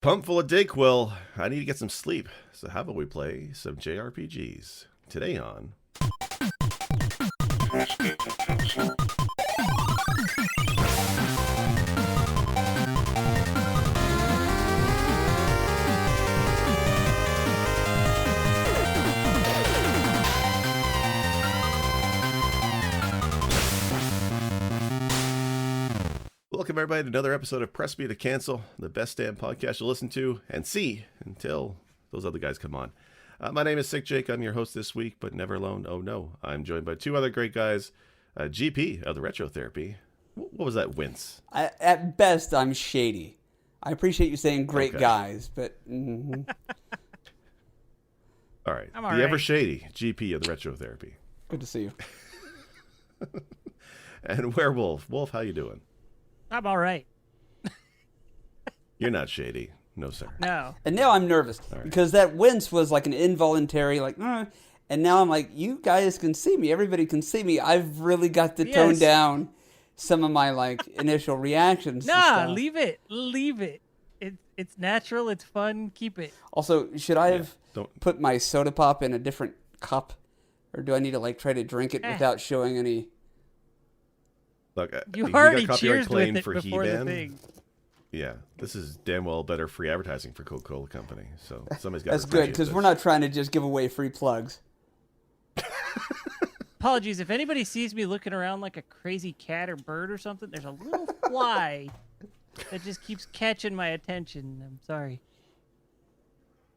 Pump full of Dayquil. I need to get some sleep. So how about we play some JRPGs today on... Welcome, everybody, to another episode of Press Me to Cancel, the best damn podcast you'll listen to and see until those other guys come on. My name is Sick Jake. I'm your host this week, but never alone. Oh, no. I'm joined by two other great guys. GP of the Retro Therapy. What was that wince? At best, I'm shady. I appreciate you saying great guys, but... All right. I'm all the right. ever shady GP of the Retro Therapy. Good to see you. And Werewolf. Wolf, how you doing? I'm all right. You're not shady. No, sir. No. And now I'm nervous because that wince was like an involuntary, and now I'm like, you guys can see me. Everybody can see me. I've really got to tone down some of my initial reactions. Nah, leave it. Leave it. It's natural. It's fun. Keep it. Also, should I have don't- put my soda pop in a different cup, or do I need to try to drink it without showing any? Look, You we already got copyright cheers claim with it for before the He-Man. thing. Yeah, this is damn well better free advertising for Coca-Cola Company. So somebody's got. That's good because we're not trying to just give away free plugs. Apologies. If anybody sees me looking around like a crazy cat or bird or something, there's a little fly that just keeps catching my attention. I'm sorry.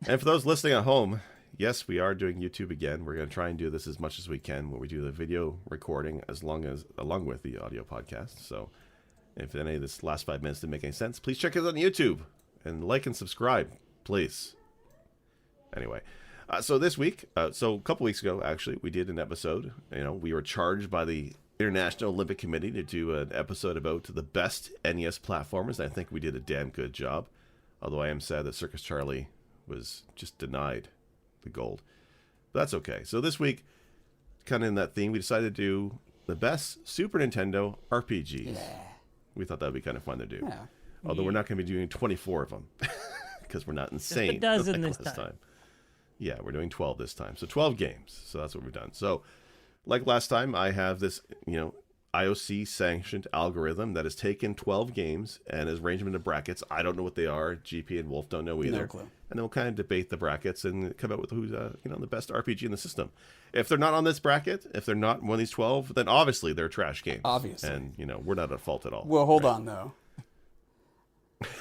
And for those listening at home, yes, we are doing YouTube again. We're going to try and do this as much as we can, where we do the video recording along with the audio podcast. So if any of this last 5 minutes didn't make any sense, please check us on YouTube and like and subscribe, please. Anyway, so this week, so a couple weeks ago, actually, we did an episode. We were charged by the International Olympic Committee to do an episode about the best NES platformers. And I think we did a damn good job. Although I am sad that Circus Charlie was just denied the gold. But that's okay. So this week, kind of in that theme, we decided to do the best Super Nintendo RPGs. Yeah. We thought that would be kind of fun to do. Yeah. Although we're not going to be doing 24 of them because we're not insane. Just a dozen like this last time. Yeah, we're doing 12 this time. So 12 games. So that's what we've done. So like last time, I have this, IOC sanctioned algorithm that has taken 12 games and has arranged them into brackets. I don't know what they are. GP and Wolf don't know either. No clue. And then we'll kind of debate the brackets and come up with who's the best RPG in the system. If they're not on this bracket, if they're not one of these 12, then obviously they're trash games. Obviously. And we're not at fault at all. Well, hold on though.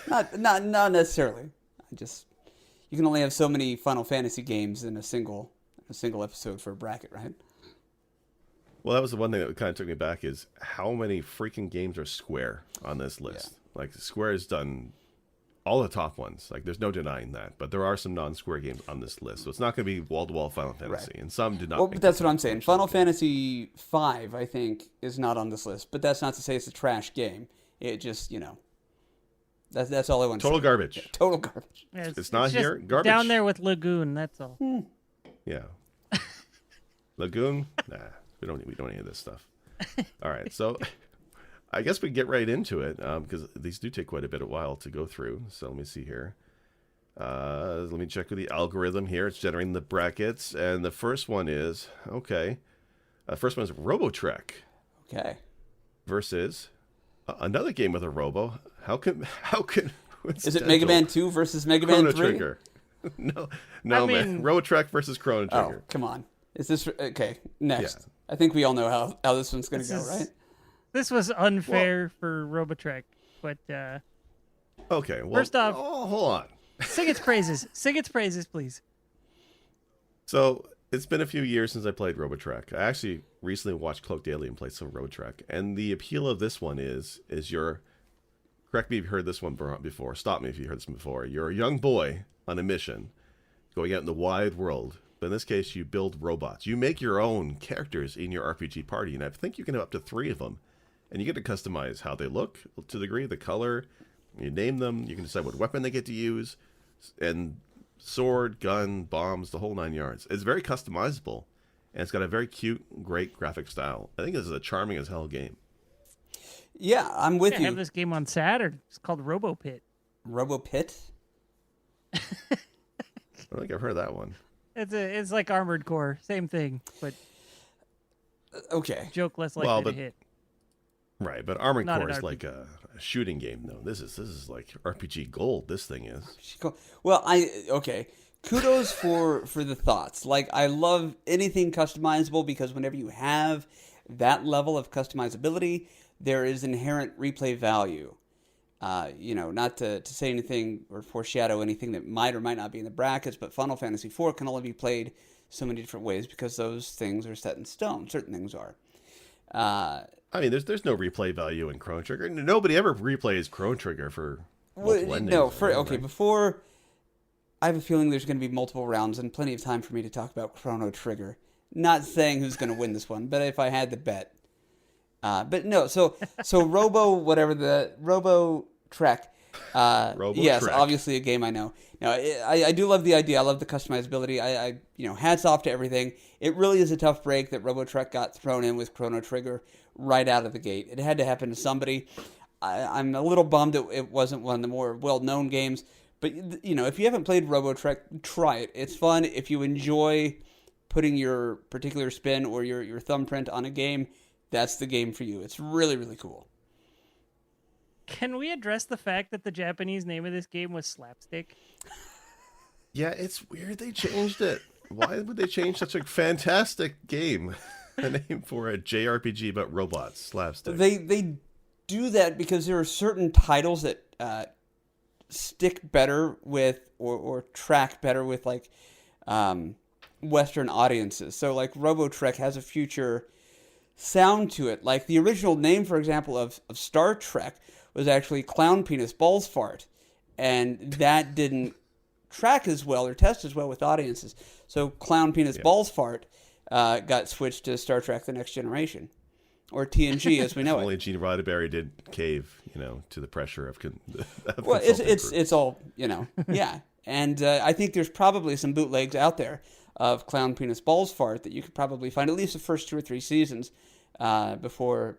Not necessarily. You can only have so many Final Fantasy games in a single episode for a bracket, right? Well, that was the one thing that kind of took me back is how many freaking games are Square on this list. Yeah. Square has done all the top ones. There's no denying that. But there are some non-Square games on this list. So it's not going to be wall-to-wall Final Fantasy. Right. And some did not. Well, but that's what I'm saying. Final Fantasy V, I think, is not on this list. But that's not to say it's a trash game. It just, that's all I want to say. Total garbage. Yeah, total garbage. Yeah, It's not just here. Garbage. Down there with Lagoon, that's all. Yeah. Lagoon? Nah. We don't need any of this stuff. All right, so I guess we get right into it because these do take quite a bit of while to go through. So let me see here. Let me check with the algorithm here. It's generating the brackets, and the first one is first one is Robotrek. Okay. Versus another game with a robo. How can Is it Mega Man 2 versus Mega Man 3? Chrono Trigger. No, man. Robotrek versus Chrono Trigger. Oh, come on. Is this okay? Next. Yeah. I think we all know how this one's going to go, right? This was unfair for Robotrek, but Okay. Well, first off, hold on. sing its praises. Sing its praises, please. So it's been a few years since I played Robotrek. I actually recently watched Cloak Daily and played some Robotrek, and the appeal of this one is you're, correct me if you heard this one before. Stop me if you heard this one before. You're a young boy on a mission, going out in the wide world. But in this case, you build robots. You make your own characters in your RPG party, and I think you can have up to 3 of them. And you get to customize how they look to the degree, the color. You name them. You can decide what weapon they get to use, and sword, gun, bombs, the whole 9 yards. It's very customizable, and it's got a very cute, great graphic style. I think this is a charming as hell game. Yeah, I'm with I you. have this game on Saturn. It's called RoboPit. RoboPit? I don't think I've heard that one. It's like Armored Core, same thing, but Okay. joke less likely to hit. Right, but Armored Not Core an is RPG. like a shooting game, though. This is like RPG gold. This thing is. Well, okay. Kudos for the thoughts. Like, I love anything customizable because whenever you have that level of customizability, there is inherent replay value. Not to say anything or foreshadow anything that might or might not be in the brackets, but Final Fantasy IV can only be played so many different ways because those things are set in stone. Certain things are. I mean, there's no replay value in Chrono Trigger. Nobody ever replays Chrono Trigger for multiple endings. Before, I have a feeling there's going to be multiple rounds and plenty of time for me to talk about Chrono Trigger. Not saying who's going to win this one, but if I had to bet. But no, so Robotrek. Yes, obviously a game I know. Now, I do love the idea. I love the customizability. Hats off to everything. It really is a tough break that Robotrek got thrown in with Chrono Trigger right out of the gate. It had to happen to somebody. I'm a little bummed that it wasn't one of the more well-known games. But, if you haven't played Robotrek, try it. It's fun. If you enjoy putting your particular spin or your thumbprint on a game, that's the game for you. It's really, really cool. Can we address the fact that the Japanese name of this game was Slapstick? Yeah, it's weird they changed it. Why would they change such a fantastic game? A name for a JRPG about robots, Slapstick. They do that because there are certain titles that stick better with or track better with like Western audiences. So like Robotrek has a future sound to it. Like the original name, for example, of Star Trek was actually Clown Penis Balls Fart, and that didn't track as well or test as well with audiences. So Clown Penis Balls Fart got switched to Star Trek: The Next Generation, or TNG as we know Only it. Gene Roddenberry did cave, to the pressure of. Well, it's all yeah. And I think there's probably some bootlegs out there of Clown Penis Balls Fart that you could probably find at least the first 2 or 3 seasons before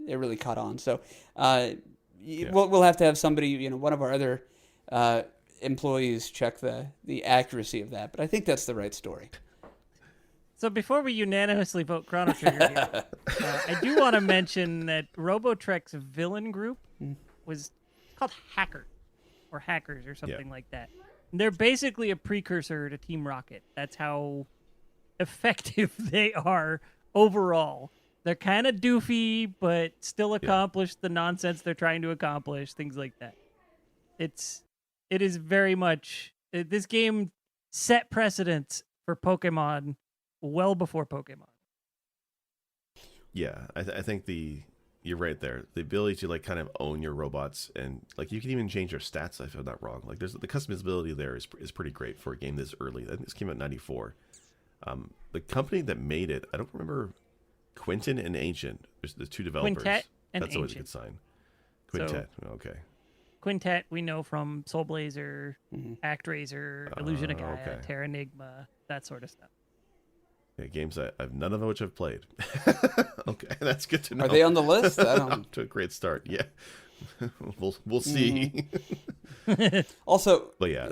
it really caught on. So we'll have to have somebody, one of our other employees check the accuracy of that. But I think that's the right story. So before we unanimously vote Chrono Trigger here, I do want to mention that Robotrek's villain group was called Hacker, or Hackers, or something like that. They're basically a precursor to Team Rocket. That's how effective they are overall. They're kind of doofy, but still accomplish the nonsense they're trying to accomplish, things like that. It is very much... This game set precedents for Pokemon well before Pokemon. Yeah, I think you're right there. The ability to like kind of own your robots, and like you can even change your stats if I'm not wrong. Like there's the customizability there is pretty great for a game this early. I think this came out in '94. The company that made it, I don't remember, Quintet and Ancient. There's the 2 developers. Quintet and That's always a Ancient. good sign. Quintet, okay. Quintet we know from Soul Blazer, ActRaiser, Illusion of Gaia, Terra Enigma, that sort of stuff. Yeah, games I've none of which I've played. Okay, that's good to know. Are they on the list? I don't. Off to a great start. Yeah, we'll see. Also, But yeah,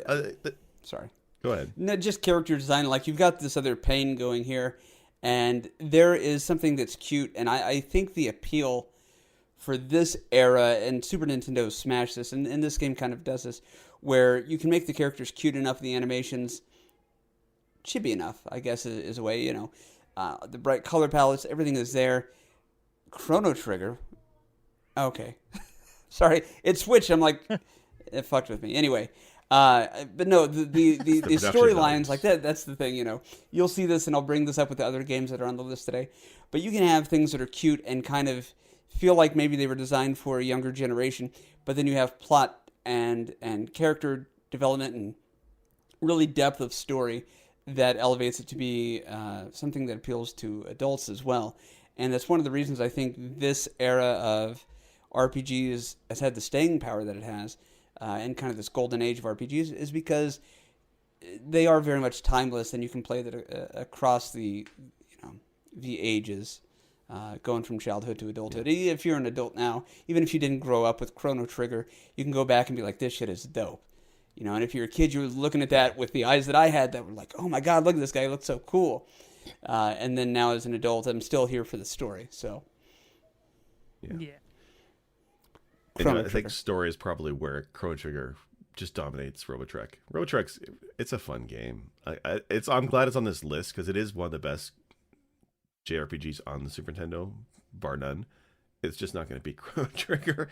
sorry. go ahead. No, just character design. Like you've got this other pain going here, and there is something that's cute, and I think the appeal for this era, and Super Nintendo smashed this, and this game kind of does this, where you can make the characters cute enough, the animations chibi enough, I guess is a way, the bright color palettes, everything is there. Chrono Trigger. Okay. Sorry, it switched. I'm like, it fucked with me. Anyway, but no, the storylines like that, that's the thing, You'll see this, and I'll bring this up with the other games that are on the list today. But you can have things that are cute and kind of feel like maybe they were designed for a younger generation, but then you have plot and character development and really depth of story that elevates it to be something that appeals to adults as well. And that's one of the reasons I think this era of RPGs has had the staying power that it has, and kind of this golden age of RPGs, is because they are very much timeless, and you can play that across the ages, going from childhood to adulthood. Yeah. If you're an adult now, even if you didn't grow up with Chrono Trigger, you can go back and be like, this shit is dope. You know, and if you're a kid, you're looking at that with the eyes that I had that were like, oh my God, look at this guy, he looks so cool. And then now as an adult, I'm still here for the story. So, Yeah. And, I think story is probably where Chrono Trigger just dominates Robotrek. Robotrek's, it's a fun game. I'm glad it's on this list because it is one of the best JRPGs on the Super Nintendo, bar none. It's just not going to beat Chrono Trigger.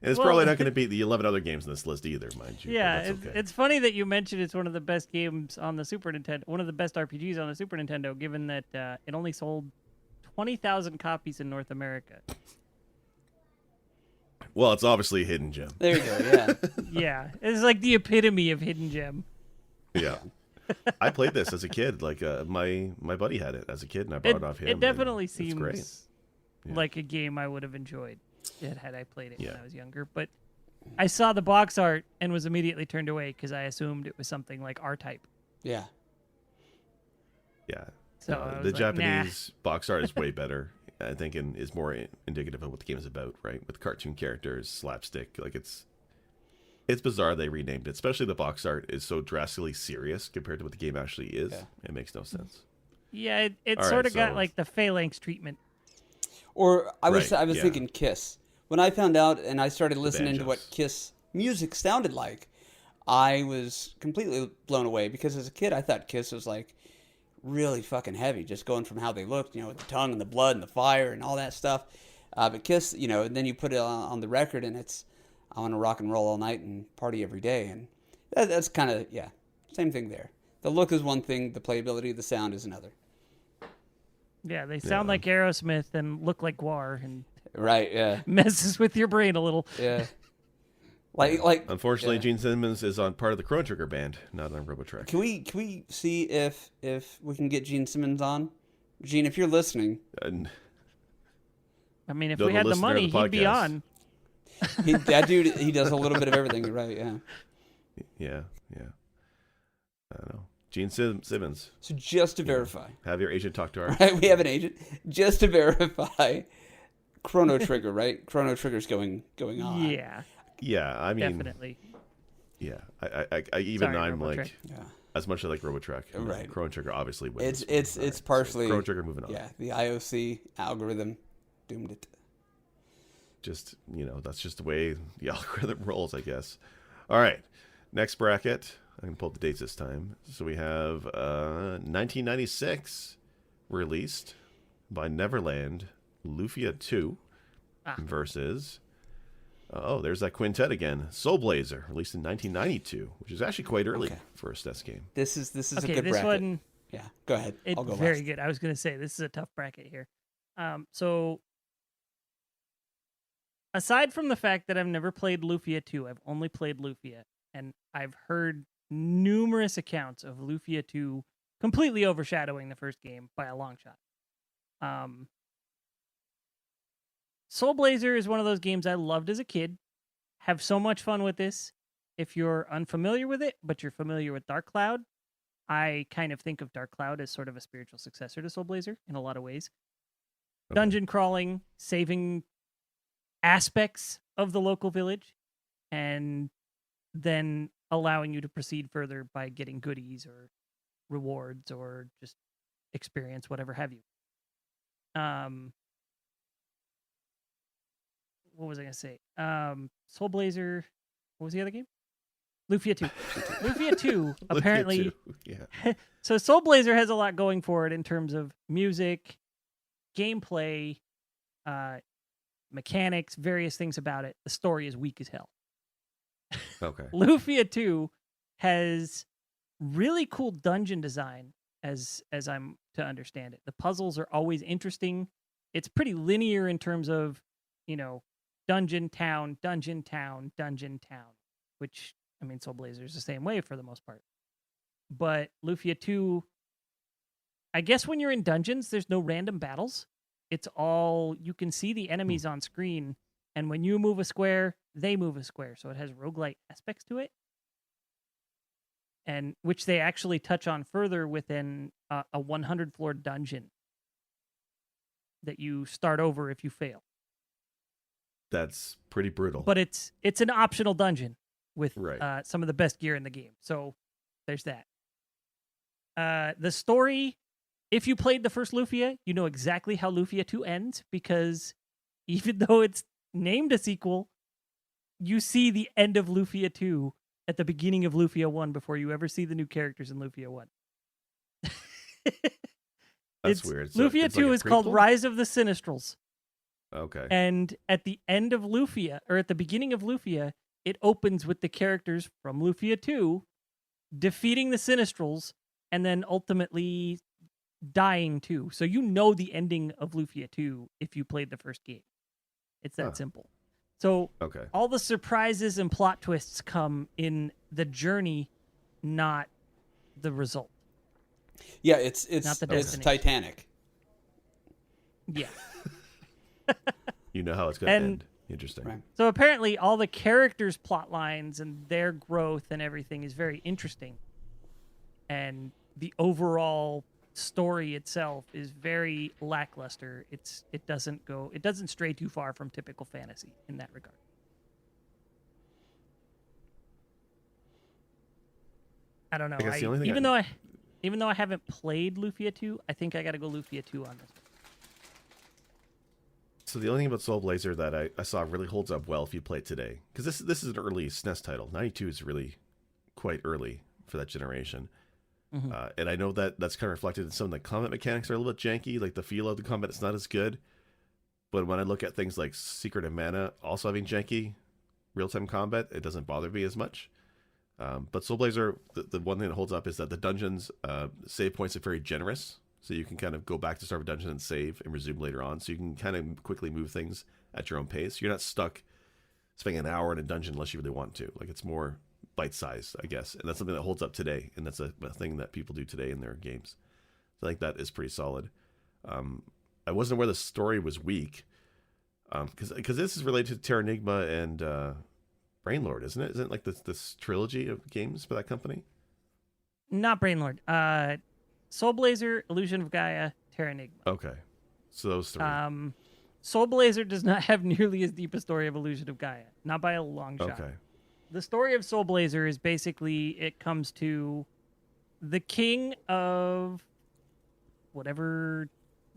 And it's probably not going to beat the 11 other games on this list either, mind you. Yeah, it's funny that you mentioned it's one of the best games on the Super Nintendo, one of the best RPGs on the Super Nintendo, given that it only sold 20,000 copies in North America. Well, it's obviously a hidden gem. There you go, yeah. Yeah, it's like the epitome of hidden gem. Yeah. I played this as a kid. Like my buddy had it as a kid, and I bought it off him. It definitely seems great. like a game I would have enjoyed had I played it when I was younger. But I saw the box art and was immediately turned away because I assumed it was something like R-Type. Yeah. Yeah. So the Japanese box art is way better. I think is more indicative of what the game is about, right? With cartoon characters, slapstick. Like it's bizarre they renamed it. Especially the box art is so drastically serious compared to what the game actually is. Yeah. It makes no sense. Yeah, it sort of got like the phalanx treatment. Or I was thinking Kiss. When I found out and I started listening to what Kiss music sounded like, I was completely blown away because as a kid I thought Kiss was like really fucking heavy, just going from how they looked, you know, with the tongue and the blood and the fire and all that stuff. But Kiss, you know, and then you put it on the record and it's, I want to rock and roll all night and party every day. And that's kind of, same thing there. The look is one thing, the playability, the sound is another. Yeah, they sound like Aerosmith and look like Gwar and right, yeah, messes with your brain a little. Yeah. Like unfortunately, Gene Simmons is on part of the Chrono Trigger band, not on Robotrek. Can we see if we can get Gene Simmons on? Gene, if you're listening, I mean, if we had the money, he'd be on. That dude, he does a little bit of everything, right? Yeah. Yeah. I don't know. Gene Simmons. So just to verify, have your agent talk to our. Right, we have an agent just to verify. Chrono Trigger, right? Chrono Trigger's going on. Yeah. Yeah, I mean, definitely. Yeah, I'm like, as much as I like Robotrek, right? Chrono Trigger obviously wins. It's partially Chrono Trigger moving on. Yeah, the IOC algorithm doomed it. Just that's just the way the algorithm rolls, I guess. All right, next bracket. I can pull up the dates this time. So we have 1996 released by Neverland, Lufia 2 versus. Oh, there's that quintet again. Soul Blazer, released in 1992, which is actually quite early for a SNES game. This is a good this bracket. One, yeah, go ahead. I'll go very last. good. I was going to say this is a tough bracket here. So aside from the fact that I've never played Lufia 2, I've only played Lufia, and I've heard numerous accounts of Lufia 2 completely overshadowing the first game by a long shot. Soul Blazer is one of those games I loved as a kid. Have so much fun with this. If you're unfamiliar with it, but you're familiar with Dark Cloud, I kind of think of Dark Cloud as sort of a spiritual successor to Soul Blazer in a lot of ways. Okay. Dungeon crawling, saving aspects of the local village, and then allowing you to proceed further by getting goodies or rewards or just experience, whatever have you. What was I going to say? Soul Blazer. What was the other game? Lufia 2. Lufia 2, apparently. Lufia 2. Yeah. So Soul Blazer has a lot going for it in terms of music, gameplay, mechanics, various things about it. The story is weak as hell. Okay. Lufia 2 has really cool dungeon design as I'm to understand it. The puzzles are always interesting. It's pretty linear in terms of, dungeon, town, dungeon, town, dungeon, town, which, I mean, Soul Blazer is the same way for the most part. But Lufia 2, I guess when you're in dungeons, there's no random battles. It's all, you can see the enemies on screen, and when you move a square, they move a square. So it has roguelite aspects to it, and which they actually touch on further within a 100-floor dungeon that you start over if you fail. That's pretty brutal. But it's an optional dungeon. with Right. some of the best gear in the game. So there's that. The story, if you played the first Lufia, you know exactly how Lufia 2 ends, because even though it's named a sequel, you see the end of Lufia 2 at the beginning of Lufia 1 before you ever see the new characters in Lufia 1. That's weird. So Lufia it's like 2 a is called prequel? Rise of the Sinistrals. Okay. And at the end of Lufia, or at the beginning of Lufia, it opens with the characters from Lufia 2 defeating the Sinistrals and then ultimately dying too. So you know the ending of Lufia 2 if you played the first game. It's that simple. So Okay. all the surprises and plot twists come in the journey, not the result. Yeah, it's Not the it's destination. Titanic. Yeah. You know how it's going to And- end. Interesting. Right. So apparently all the characters' plot lines and their growth and everything is very interesting. And the overall story itself is very lackluster. It doesn't stray too far from typical fantasy in that regard. I don't know. I guess the only thing Even though I haven't played Lufia 2, I think I got to go Lufia 2 on this one. So the only thing about Soul Blazer that I saw really holds up well if you play it today, because this is an early SNES title. 92 is really quite early for that generation. Mm-hmm. And I know that that's kind of reflected in some of the combat mechanics are a little bit janky. Like the feel of the combat is not as good. But when I look at things like Secret of Mana also having janky real-time combat, it doesn't bother me as much. But Soul Blazer, the one thing that holds up is that the dungeons save points are very generous. So you can kind of go back to start a dungeon and save and resume later on. So you can kind of quickly move things at your own pace. You're not stuck spending an hour in a dungeon unless you really want to. Like it's more bite-sized, I guess. And that's something that holds up today. And that's a thing that people do today in their games. So I think that is pretty solid. I wasn't aware the story was weak. Because this is related to Terranigma and Brainlord, isn't it? Isn't it like this trilogy of games for that company? Not Brainlord. Soul Blazer, Illusion of Gaia, Terranigma. Okay. So those three. Soul Blazer does not have nearly as deep a story of Illusion of Gaia. Not by a long shot. Okay. The story of Soul Blazer is basically it comes to the king of whatever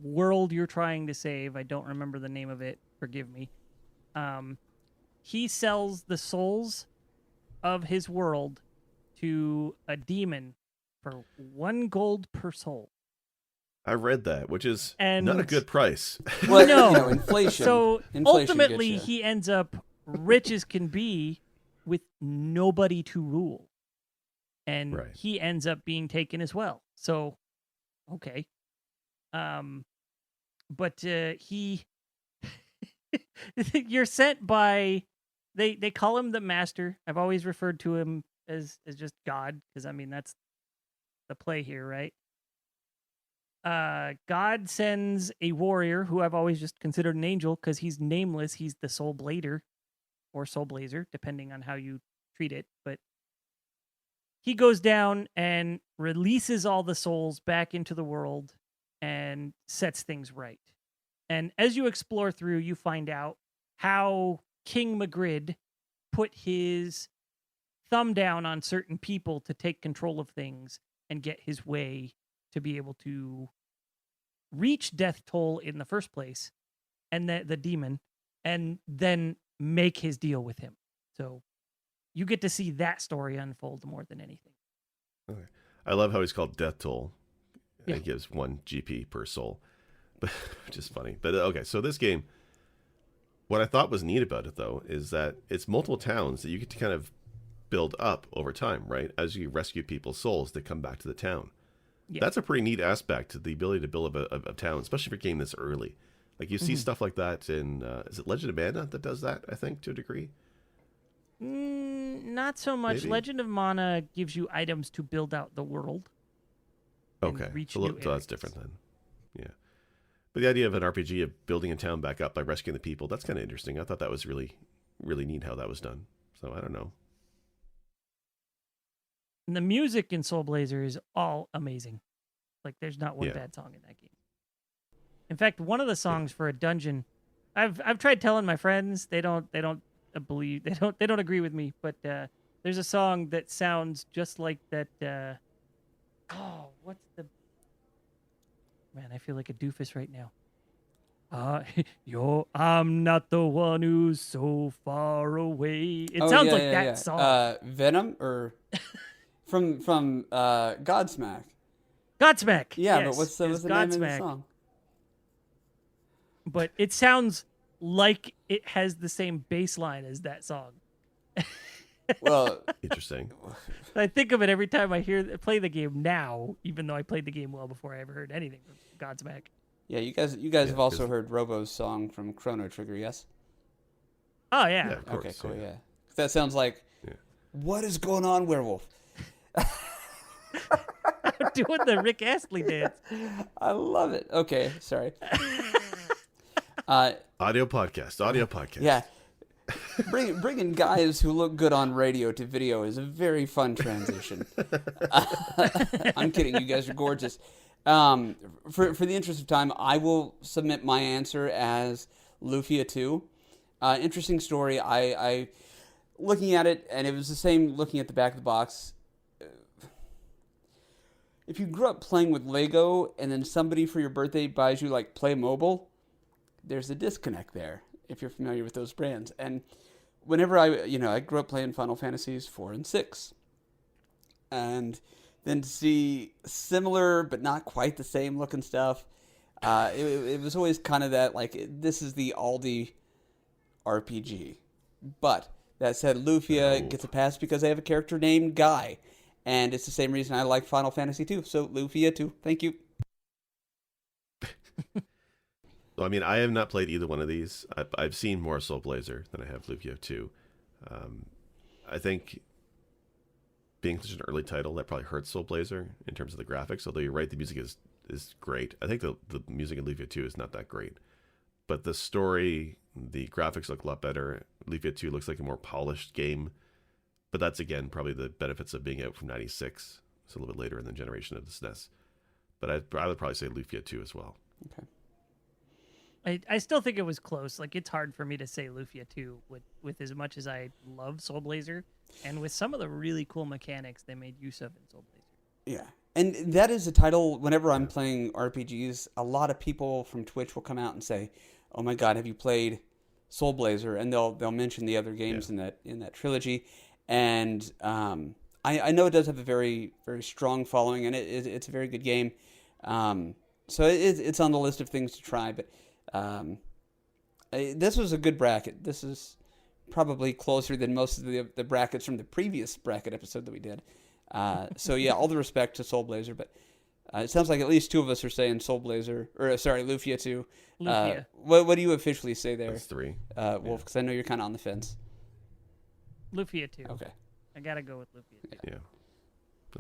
world you're trying to save. I don't remember the name of it. Forgive me. He sells the souls of his world to a demon for 1 gold per soul. I read that, which is And- not a good price. Well, No. inflation. So Inflation ultimately, gets ya. he ends up rich as can be with nobody to rule. And Right. he ends up being taken as well. So, okay. But he... You're sent by... They call him the Master. I've always referred to him as just God, because, I mean, that's the play here, right? God sends a warrior who I've always just considered an angel because he's nameless. He's the Soul Blader or Soul Blazer, depending on how you treat it. But he goes down and releases all the souls back into the world and sets things right. And as you explore through, you find out how King Magritte put his thumb down on certain people to take control of things and get his way to be able to reach Death Toll in the first place, and the demon, and then make his deal with him. So you get to see that story unfold more than anything. Okay. I love how he's called Death Toll. Yeah. It gives 1 GP per soul, but which is funny. But okay, so this game, what I thought was neat about it though is that it's multiple towns that you get to kind of build up over time, right? As you rescue people's souls that come back to the town. Yeah. That's a pretty neat aspect to the ability to build up a town, especially for a game this early. Like you see stuff like that in, is it Legend of Mana that does that, I think, to a degree? Not so much. Maybe. Legend of Mana gives you items to build out the world. and Okay, reach so new that's areas. different then. Yeah. But the idea of an RPG of building a town back up by rescuing the people, that's kind of interesting. I thought that was really, really neat how that was done. So I don't know. And the music in Soul Blazer is all amazing. Like there's not one Yeah. bad song in that game. In fact, one of the songs for a dungeon, I've tried telling my friends, they don't believe, they don't agree with me, but There's a song that sounds just like that. What's the? Man, I feel like a doofus right now. I'm not the one who's so far away. It sounds like that song. Venom or from Godsmack. Godsmack. Yeah, yes, but what's the name of the song? But it sounds like it has the same bass line as that song. Well, interesting. I think of it every time I play the game now, even though I played the game well before I ever heard anything from Godsmack. Yeah, you guys have also heard Robo's song from Chrono Trigger, yes? Oh yeah. Yeah, of course, okay, cool. Yeah, that sounds like. Yeah. What is going on, Werewolf? I'm doing the Rick Astley dance. I love it. Okay, sorry. Audio podcast. Yeah. Bringing guys who look good on radio to video is a very fun transition. I'm kidding. You guys are gorgeous. For the interest of time, I will submit my answer as Lufia 2. Interesting story. I looking at it, and it was the same looking at the back of the box. If you grew up playing with Lego, and then somebody for your birthday buys you like Playmobil, there's a disconnect there. If you're familiar with those brands. And whenever I grew up playing Final Fantasies 4 and 6. And then to see similar but not quite the same looking stuff, it was always kind of that, like, this is the Aldi RPG. But that said, Lufia gets a pass because they have a character named Guy. And it's the same reason I like Final Fantasy 2. So Lufia 2. Thank you. Well, I mean, I have not played either one of these. I've seen more Soul Blazer than I have Lufia 2. I think being such an early title, that probably hurts Soul Blazer in terms of the graphics. Although you're right, the music is great. I think the music in Lufia 2 is not that great. But the story, the graphics look a lot better. Lufia 2 looks like a more polished game. But that's, again, probably the benefits of being out from 96. It's a little bit later in the generation of the SNES. But I would probably say Lufia 2 as well. Okay. I still think it was close. Like, it's hard for me to say Lufia 2 with as much as I love Soul Blazer and with some of the really cool mechanics they made use of in Soul Blazer. Yeah. And that is a title, whenever I'm playing RPGs, a lot of people from Twitch will come out and say, "Oh my God, have you played Soul Blazer?" And they'll mention the other games in that trilogy. And I know it does have a very, very strong following, and it's a very good game. So it's on the list of things to try, but this was a good bracket. This is probably closer than most of the brackets from the previous bracket episode that we did. So yeah, all the respect to Soul Blazer, but it sounds like at least two of us are saying Soul Blazer, or sorry, Lufia 2. Lufia. What do you officially say there? That's 3. Wolf, because I know you're kind of on the fence. Lufia 2. Okay. I gotta go with Lufia 2. Yeah.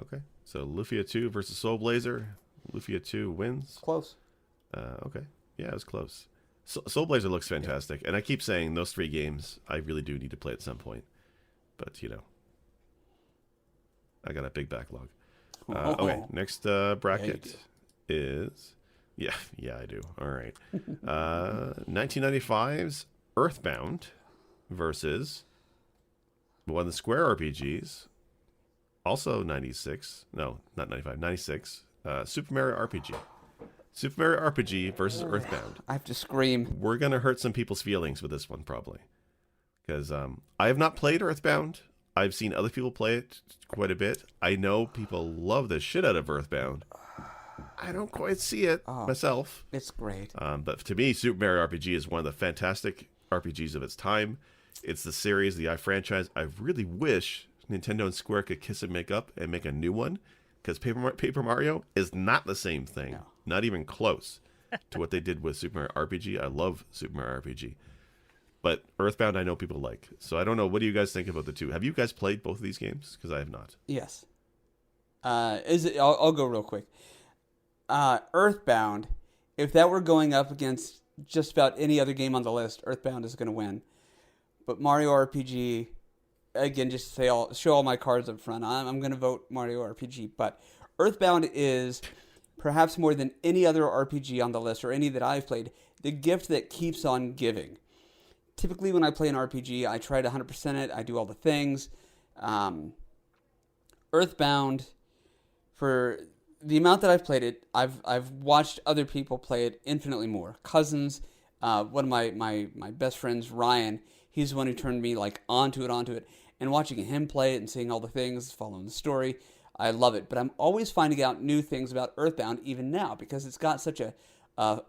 Okay. So Lufia 2 versus Soul Blazer. Lufia 2 wins. Close. Okay. Yeah, it was close. Soul Blazer looks fantastic. And I keep saying those 3 games I really do need to play at some point. But, I got a big backlog. Okay, next bracket is... Yeah, I do. All right. 1995's Earthbound versus one of the Square RPGs, also 96. No, not 95, 96. Super Mario RPG. Super Mario RPG versus Earthbound. I have to scream. We're going to hurt some people's feelings with this one, probably. Because I have not played Earthbound. I've seen other people play it quite a bit. I know people love the shit out of Earthbound. I don't quite see it myself. It's great. But to me, Super Mario RPG is one of the fantastic RPGs of its time. It's the series, the franchise. I really wish Nintendo and Square could kiss and make up and make a new one. Because Paper Mario is not the same thing. No. Not even close to what they did with Super Mario RPG. I love Super Mario RPG. But Earthbound, I know people like. So I don't know. What do you guys think about the two? Have you guys played both of these games? Because I have not. Yes. I'll go real quick. Earthbound, if that were going up against just about any other game on the list, Earthbound is going to win. But Mario RPG, again, just to show all my cards up front, I'm going to vote Mario RPG. But Earthbound is, perhaps more than any other RPG on the list, or any that I've played, the gift that keeps on giving. Typically, when I play an RPG, I try to 100% it. I do all the things. Earthbound, for the amount that I've played it, I've watched other people play it infinitely more. Cousins, one of my best friends, Ryan, he's the one who turned me like onto it, and watching him play it and seeing all the things, following the story, I love it. But I'm always finding out new things about Earthbound even now because it's got such a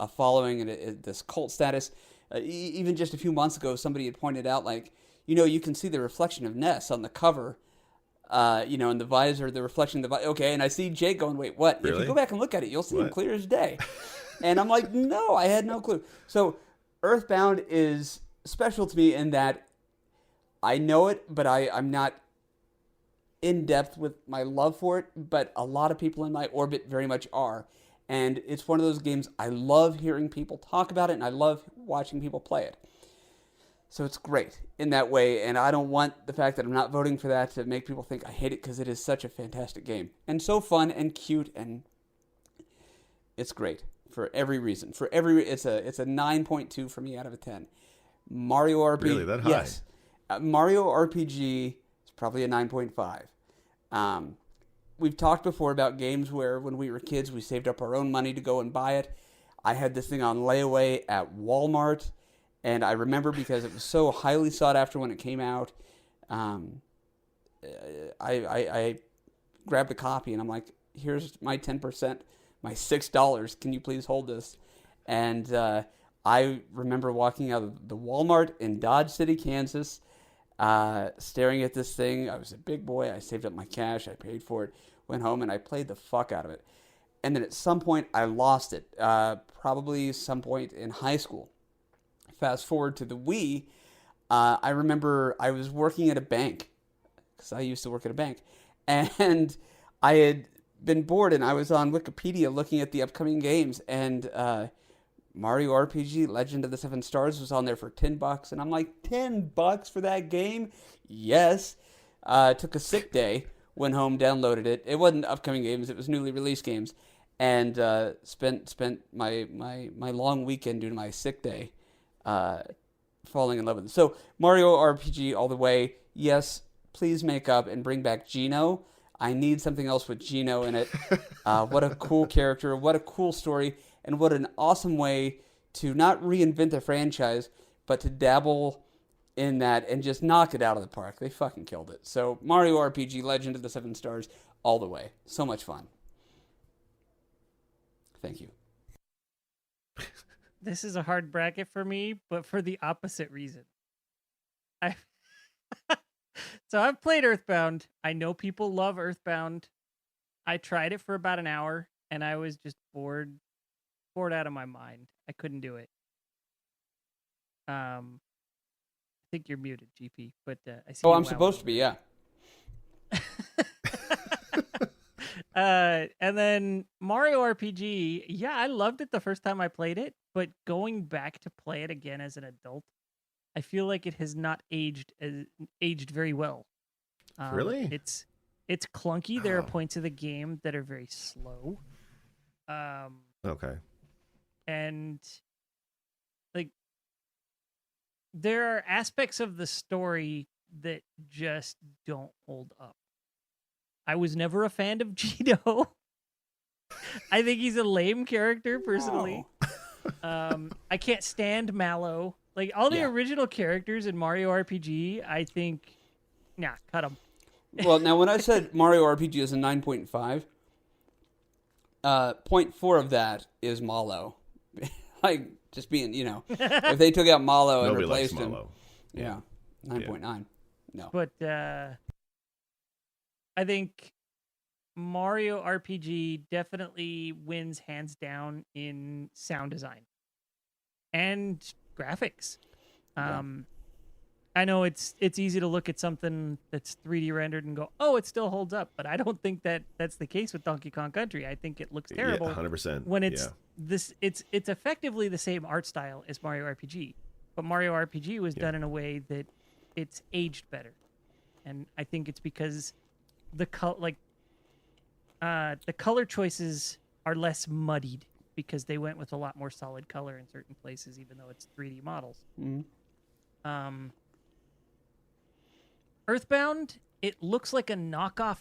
following and this cult status. Even just a few months ago, somebody had pointed out, like, you can see the reflection of Ness on the cover, in the visor, the reflection of the visor. Okay, and I see Jake going, wait, what? Really? If you go back and look at it, you'll see him clear as day. And I'm like, no, I had no clue. So Earthbound is special to me in that I know it, but I'm not in depth with my love for it, but a lot of people in my orbit very much are. And it's one of those games I love hearing people talk about it, and I love watching people play it. So it's great in that way, and I don't want the fact that I'm not voting for that to make people think I hate it, because it is such a fantastic game. And so fun and cute, and it's great for every reason. It's a 9.2 for me out of a 10. Mario RPG. Really, that high? Yes. Mario RPG is probably a 9.5. We've talked before about games where when we were kids, we saved up our own money to go and buy it. I had this thing on layaway at Walmart, and I remember because it was so highly sought after when it came out, I grabbed a copy, and I'm like, here's my 10%, my $6. Can you please hold this? And I remember walking out of the Walmart in Dodge City, Kansas, staring at this thing. I was a big boy. I saved up my cash. I paid for it. Went home and I played the fuck out of it. And then at some point I lost it. Probably some point in high school. Fast forward to the Wii. I remember I was working at a bank, because I used to work at a bank, and I had been bored, and I was on Wikipedia looking at the upcoming games, and Mario RPG Legend of the Seven Stars was on there for $10, and I'm like, $10 for that game? Yes. Took a sick day, went home, downloaded it. It wasn't upcoming games, it was newly released games, and spent my long weekend doing my sick day, falling in love with it. So Mario RPG all the way. Yes, please make up and bring back Geno. I need something else with Geno in it. What a cool character, what a cool story, and what an awesome way to not reinvent the franchise, but to dabble in that and just knock it out of the park. They fucking killed it. So Mario RPG Legend of the Seven Stars all the way. So much fun. Thank you. This is a hard bracket for me, but for the opposite reason. So I've played Earthbound. I know people love Earthbound. I tried it for about an hour, and I was just bored out of my mind. I couldn't do it. I think you're muted, GP, but I see. Oh, I'm supposed to be, yeah. And then Mario RPG, yeah, I loved it the first time I played it, but going back to play it again as an adult, I feel like it has not aged very well. Really? It's clunky. There are points of the game that are very slow. Okay. And like there are aspects of the story that just don't hold up. I was never a fan of Geno. I think he's a lame character, personally. Wow. I can't stand Mallow. Like, all the original characters in Mario RPG, I think, cut them. Well, now, when I said Mario RPG is a 9.5, 0.4 of that is Mallow. Like, just being, if they took out Mallow and Nobody replaced likes him. Mallow. Yeah, 9.9. No. But I think Mario RPG definitely wins hands down in sound design and graphics. I know it's easy to look at something that's 3D rendered and go, oh, it still holds up, but I don't think that's the case with Donkey Kong Country. I think it looks terrible. 100%. When it's it's effectively the same art style as Mario RPG, but Mario RPG was done in a way that it's aged better, and I think it's because the color choices are less muddied because they went with a lot more solid color in certain places, even though it's 3D models. Mm-hmm. Earthbound it looks like a knockoff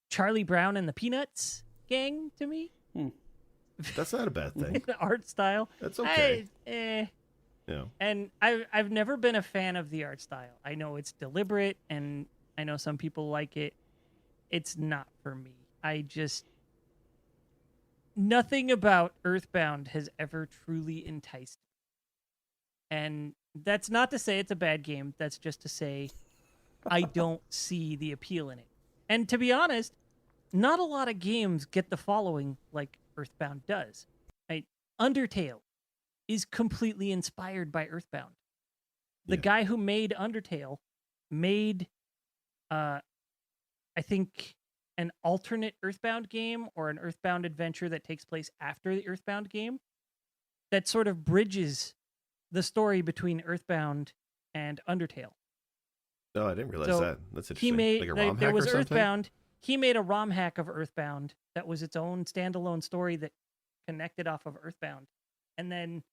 Charlie Brown and the Peanuts gang to me. That's not a bad thing. The art style. That's okay. Yeah. And I've never been a fan of the art style. I know it's deliberate, and I know some people like it. It's not for me. Nothing about Earthbound has ever truly enticed me. And that's not to say it's a bad game. That's just to say I don't see the appeal in it. And to be honest, not a lot of games get the following like Earthbound does. Undertale is completely inspired by Earthbound. The guy who made Undertale made, I think, an alternate Earthbound game or an Earthbound adventure that takes place after the Earthbound game that sort of bridges the story between Earthbound and Undertale. Oh, I didn't realize that. That's interesting. He made, like a ROM there hack was or something? Earthbound. He made a ROM hack of Earthbound that was its own standalone story that connected off of Earthbound. And then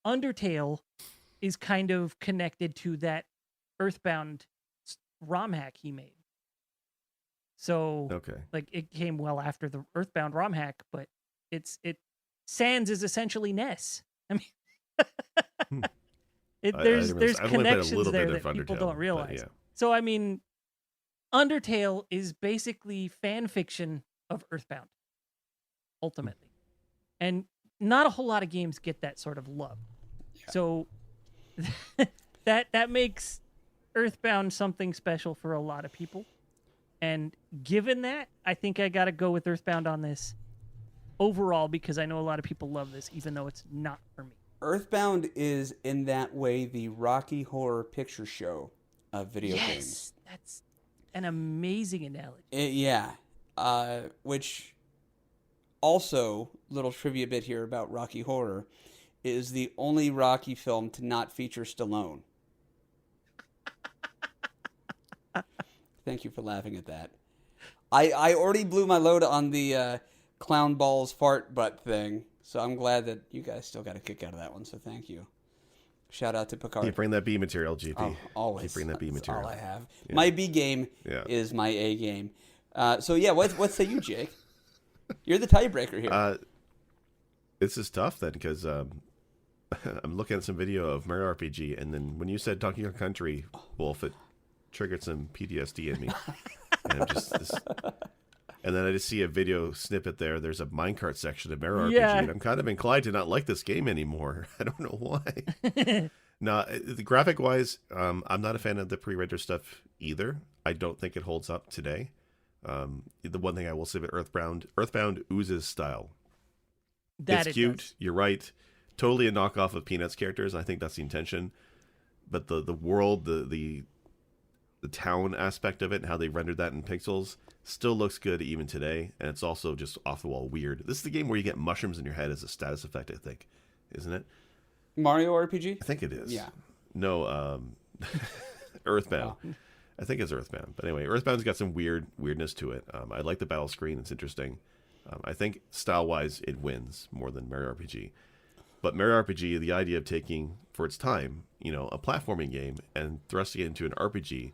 Undertale is kind of connected to that Earthbound ROM hack he made. So, like, it came well after the Earthbound ROM hack, but Sans is essentially NES. I mean, there's connections there that people don't realize. Yeah. So, I mean, Undertale is basically fan fiction of Earthbound, ultimately. And not a whole lot of games get that sort of love. Yeah. So that makes Earthbound something special for a lot of people. And given that, I think I got to go with Earthbound on this overall because I know a lot of people love this, even though it's not for me. Earthbound is, in that way, the Rocky Horror Picture Show of video games. Yes, that's an amazing analogy. Which also, little trivia bit here about Rocky Horror, is the only Rocky film to not feature Stallone. Thank you for laughing at that. I already blew my load on the clown balls fart butt thing, so I'm glad that you guys still got a kick out of that one, so thank you. Shout out to Picard. You bring that B material, GP. Oh, always. You bring that B material. That's all I have. Yeah. My B game is my A game. So yeah, what say you, Jake? You're the tiebreaker here. This is tough then, because I'm looking at some video of Mario RPG, and then when you said Donkey Kong Country, Wolf, it triggered some PTSD in me. And and then I just see a video snippet there. There's a minecart section of Mario RPG, and I'm kind of inclined to not like this game anymore. I don't know why. No, the graphic-wise, I'm not a fan of the pre-render stuff either. I don't think it holds up today. The one thing I will say about Earthbound oozes style. It's cute. Does. You're right. Totally a knockoff of Peanuts characters. I think that's the intention. But the world, the town aspect of it, and how they rendered that in pixels, still looks good even today. And it's also just off the wall weird. This is the game where you get mushrooms in your head as a status effect, I think, isn't it? Mario RPG? I think it is. Yeah. No, Earthbound. Oh. I think it's Earthbound. But anyway, Earthbound's got some weirdness to it. I like the battle screen. It's interesting. I think style-wise, it wins more than Mario RPG. But Mario RPG, the idea of taking, for its time, a platforming game and thrusting it into an RPG,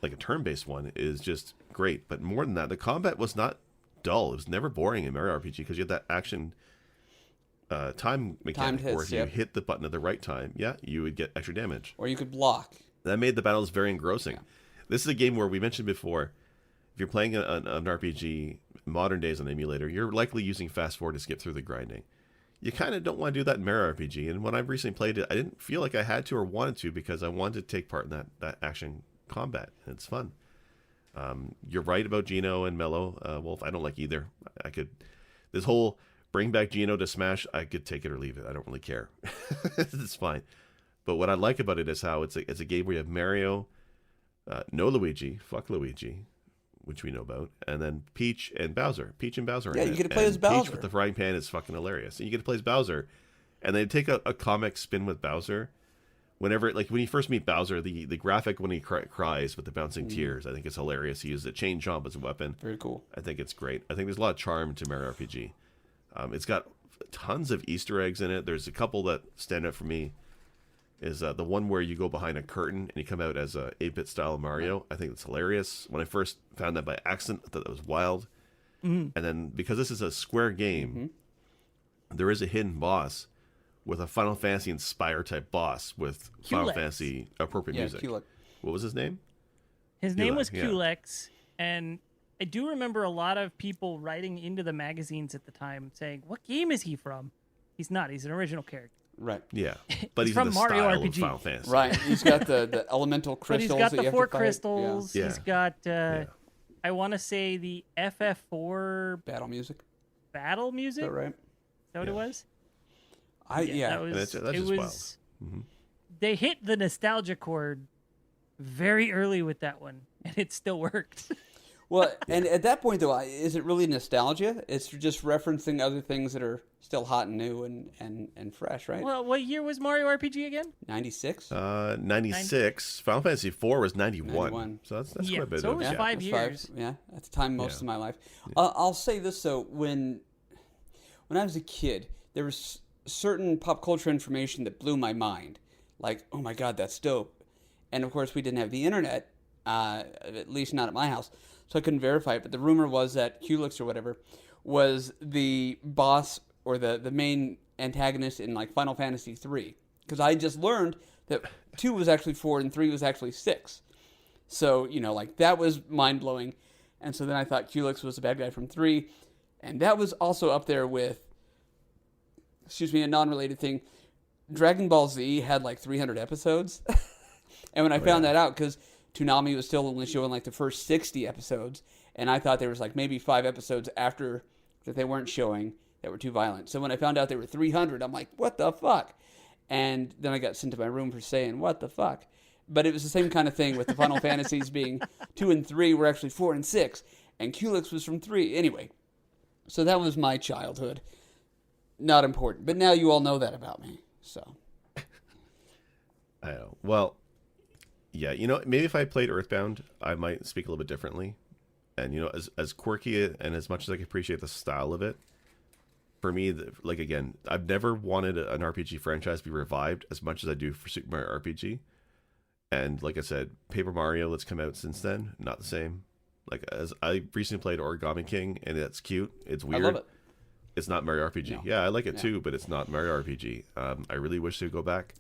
like a turn-based one, is just great. But more than that, the combat was not dull. It was never boring in Mario RPG because you had that action time mechanic where if you hit the button at the right time, you would get extra damage. Or you could block. That made the battles very engrossing. Yeah. This is a game where we mentioned before, if you're playing an RPG modern days on emulator, you're likely using fast forward to skip through the grinding. You kind of don't want to do that in Mario RPG. And when I recently played it, I didn't feel like I had to or wanted to because I wanted to take part in that action combat. And it's fun. You're right about Geno and Mello, Wolf. I don't like either. This whole bring back Geno to Smash, I could take it or leave it. I don't really care. It's fine. But what I like about it is how it's a game where you have Mario, no Luigi, fuck Luigi, which we know about, and then Peach and Bowser. Peach and Bowser. Yeah, you get to play as Bowser. Peach with the frying pan is fucking hilarious. And you get to play as Bowser, and they take a comic spin with Bowser. Whenever, like when you first meet Bowser, the graphic when he cries with the bouncing tears, I think it's hilarious. He uses a chain jump as a weapon. Very cool. I think it's great. I think there's a lot of charm to Mario RPG. It's got tons of Easter eggs in it. There's a couple that stand out for me. is the one where you go behind a curtain and you come out as a 8-bit style Mario. I think it's hilarious. When I first found that by accident, I thought that was wild. And then because this is a Square game, there is a hidden boss with a Final Fantasy inspired type boss with Final Fantasy appropriate music. Kulik. What was his name? His name was yeah. Kulex, and I do remember a lot of people writing into the magazines at the time saying, "What game is he from?" He's not. He's an original character. Right. Yeah, but he's from in the Mario style RPG. of Final Fantasy. Right. He's got the elemental But crystals. he's got that the you have 4 to fight. crystals. Yeah. He's got, I want to say, the FF4 Battle music. battle Is music. that right? Is that what it was? Yeah. That was, That's it just was. wild. They hit the nostalgia chord very early with that one, and it still worked. Well, and at that point, though, is it really nostalgia? It's just referencing other things that are still hot and new and fresh, right? Well, what year was Mario RPG again? 96? 96. Final Fantasy 4 was 91. 91. So that's Yeah, quite a bit so it of was gap. 5 That's years. Yeah, at the time, most Yeah. of my life. I'll say this, though. When I was a kid, there was certain pop culture information that blew my mind. Like, oh my God, that's dope. And of course, we didn't have the internet, at least not at my house, so I couldn't verify it. But the rumor was that Kulik or whatever was the boss or the main antagonist in like Final Fantasy 3. Because I just learned that 2 was actually 4 and 3 was actually 6. So, like that was mind blowing. And so then I thought Kulik was the bad guy from 3. And that was also up there with, a non-related thing. Dragon Ball Z had like 300 episodes. And when I found that out, because Toonami was still only showing like the first 60 episodes, and I thought there was like maybe 5 episodes after that they weren't showing that were too violent. So when I found out there were 300, I'm like, what the fuck? And then I got sent to my room for saying, what the fuck? But it was the same kind of thing with the Final Fantasies being 2 and 3 were actually 4 and 6, and Kulik was from 3. Anyway, so that was my childhood. Not important. But now you all know that about me, so. I know. Well, yeah, maybe if I played Earthbound, I might speak a little bit differently. And, as quirky and as much as I can appreciate the style of it, for me, again, I've never wanted an RPG franchise to be revived as much as I do for Super Mario RPG. And like I said, Paper Mario that's come out since then, not the same. Like, as I recently played Origami King, and it's cute. It's weird. I love it. It's not Mario RPG. No. Yeah, I like it too, but it's not Mario RPG. I really wish they would go back.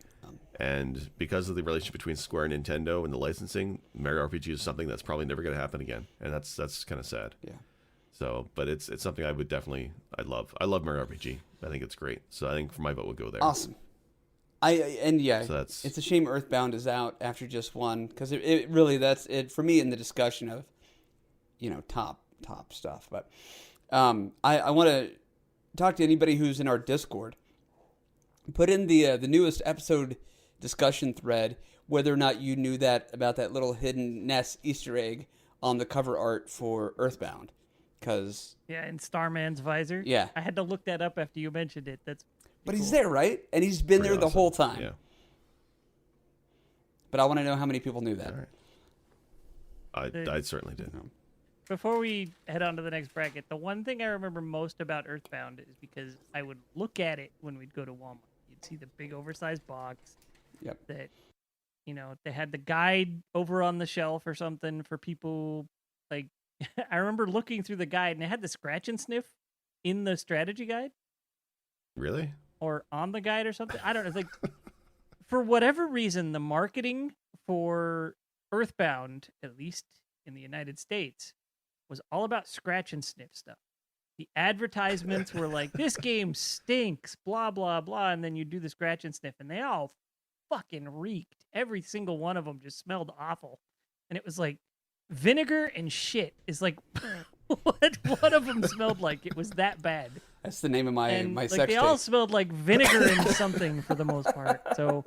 And because of the relationship between Square and Nintendo and the licensing, Mario RPG is something that's probably never going to happen again, and that's kind of sad. Yeah. So, but it's something I love. I love Mario RPG. I think it's great. So I think for my vote would go there. Awesome. So it's a shame Earthbound is out after just one, because it really, that's it for me in the discussion of, top stuff. But I want to talk to anybody who's in our Discord. Put in the newest episode discussion thread whether or not you knew that about that little hidden NES Easter egg on the cover art for Earthbound. Because in Starman's visor. Yeah. I had to look that up after you mentioned it. But he's there, right? And he's been Pretty there the awesome. whole time. Yeah. But I want to know how many people knew that. All right. I certainly did. Before we head on to the next bracket, the one thing I remember most about Earthbound is because I would look at it when we'd go to Walmart. You'd see the big oversized box. Yep. That, they had the guide over on the shelf or something for people. Like, I remember looking through the guide and it had the scratch and sniff in the strategy guide. Really? Or on the guide or something. I don't know. It's like, for whatever reason, the marketing for Earthbound, at least in the United States, was all about scratch and sniff stuff. The advertisements were like, this game stinks, blah, blah, blah. And then you do the scratch and sniff, and they all fucking reeked. Every single one of them just smelled awful. And it was like, vinegar and shit is like what one of them smelled like. It was that bad. That's the name of my like, sex they tape. all smelled like vinegar and something for the most part. So,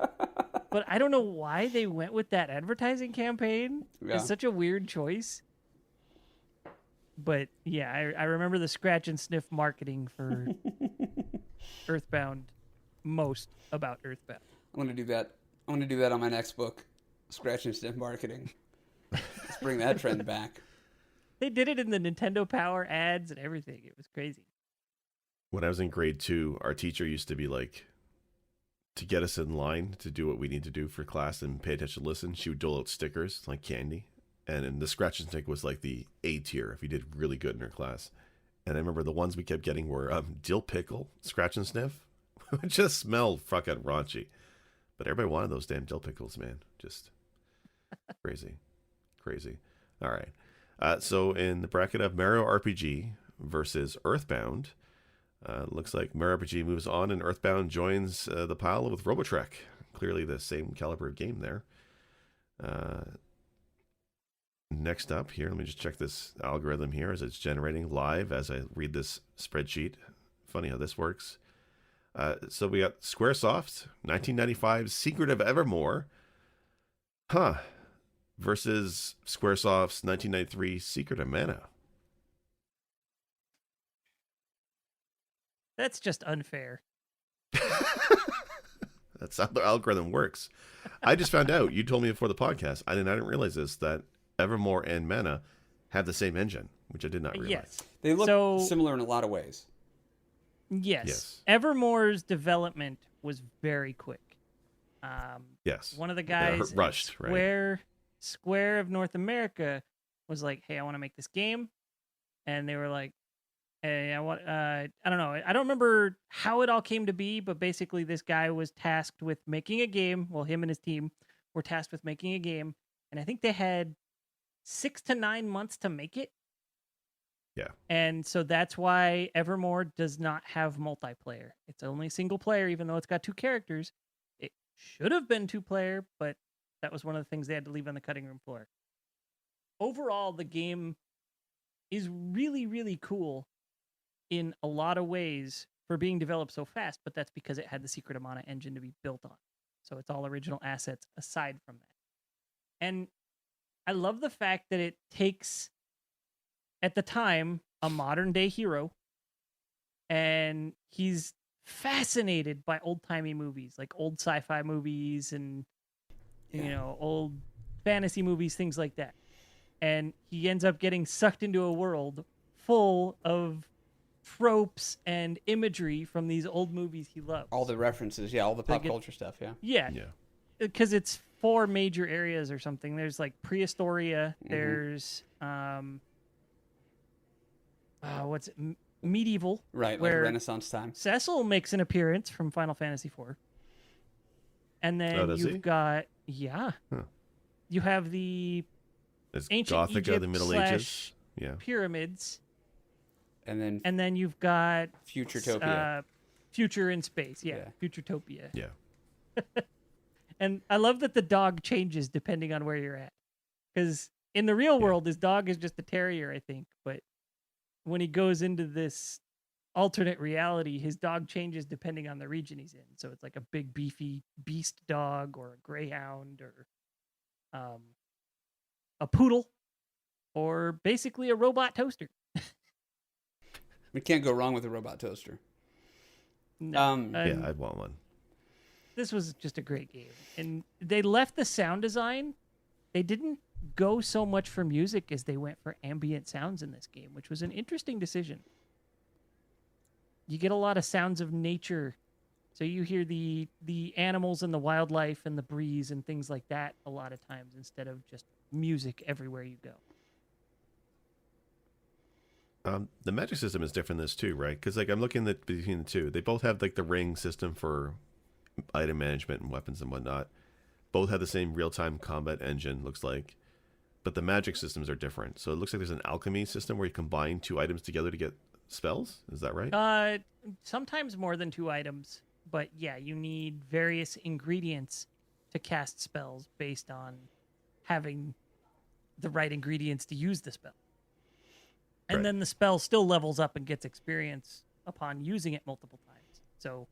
but I don't know why they went with that advertising campaign. Yeah. It's such a weird choice. But yeah, I remember the scratch and sniff marketing for Earthbound most about Earthbound. I'm going to do that. I'm going to do that on my next book, Scratch and Sniff Marketing. Let's bring that trend back. They did it in the Nintendo Power ads and everything. It was crazy. When I was in grade 2, our teacher used to be like, to get us in line to do what we need to do for class and pay attention to listen, she would dole out stickers like candy. And the scratch and sniff was like the A tier if you did really good in her class. And I remember the ones we kept getting were dill pickle, scratch and sniff. It just smelled fucking raunchy. But everybody wanted those damn dill pickles, man. Just crazy. Crazy. All right. So in the bracket of Mario RPG versus Earthbound, looks like Mario RPG moves on and Earthbound joins the pile with Robotrek. Clearly the same caliber of game there. Next up here, let me just check this algorithm here as it's generating live as I read this spreadsheet. Funny how this works. So we got Squaresoft, 1995's Secret of Evermore. Versus Squaresoft's 1993 Secret of Mana. That's just unfair. That's how the algorithm works. I just found out, you told me before the podcast, I didn't realize this, that Evermore and Mana have the same engine, which I did not realize. Yes. They look similar in a lot of ways. Yes. Evermore's development was very quick. Yes. One of the guys rushed, Square of North America was like, hey, I want to make this game. And they were like, hey, I don't know. I don't remember how it all came to be, but basically this guy was tasked with making a game. Well, him and his team were tasked with making a game. And I think they had 6 to 9 months to make it. Yeah. And so that's why Evermore does not have multiplayer. It's only single player, even though it's got 2 characters. It should have been 2-player, but that was one of the things they had to leave on the cutting room floor. Overall, the game is really, really cool in a lot of ways for being developed so fast, but that's because it had the Secret of Mana engine to be built on. So it's all original assets aside from that. And I love the fact that it takes, at the time, a modern day hero, and he's fascinated by old-timey movies, like old sci-fi movies and old fantasy movies, things like that. And he ends up getting sucked into a world full of tropes and imagery from these old movies he loves. All the references, all the pop culture stuff, Yeah. Because it's 4 major areas or something. There's like Prehistoria, there's medieval. Right, like Renaissance time. Cecil makes an appearance from Final Fantasy IV. And then you've got you have the ancient Gothica, Egypt the Middle Ages, pyramids, and then you've got Futuretopia, future in space, Futuretopia. Yeah. And I love that the dog changes depending on where you're at, because in the real world, his dog is just a terrier, I think, but when he goes into this alternate reality, his dog changes depending on the region he's in. So it's like a big beefy beast dog or a greyhound or a poodle or basically a robot toaster. We can't go wrong with a robot toaster. No, I'd want one. This was just a great game. And they left the sound design. They didn't go so much for music as they went for ambient sounds in this game, which was an interesting decision. You get a lot of sounds of nature. So you hear the animals and the wildlife and the breeze and things like that a lot of times instead of just music everywhere you go. The magic system is different in this too, right? Because like I'm looking at between the two. They both have like the ring system for item management and weapons and whatnot. Both have the same real-time combat engine, looks like. But the magic systems are different. So it looks like there's an alchemy system where you combine 2 items together to get spells. Is that right? Sometimes more than 2 items. But yeah, you need various ingredients to cast spells based on having the right ingredients to use the spell. And then the spell still levels up and gets experience upon using it multiple times. So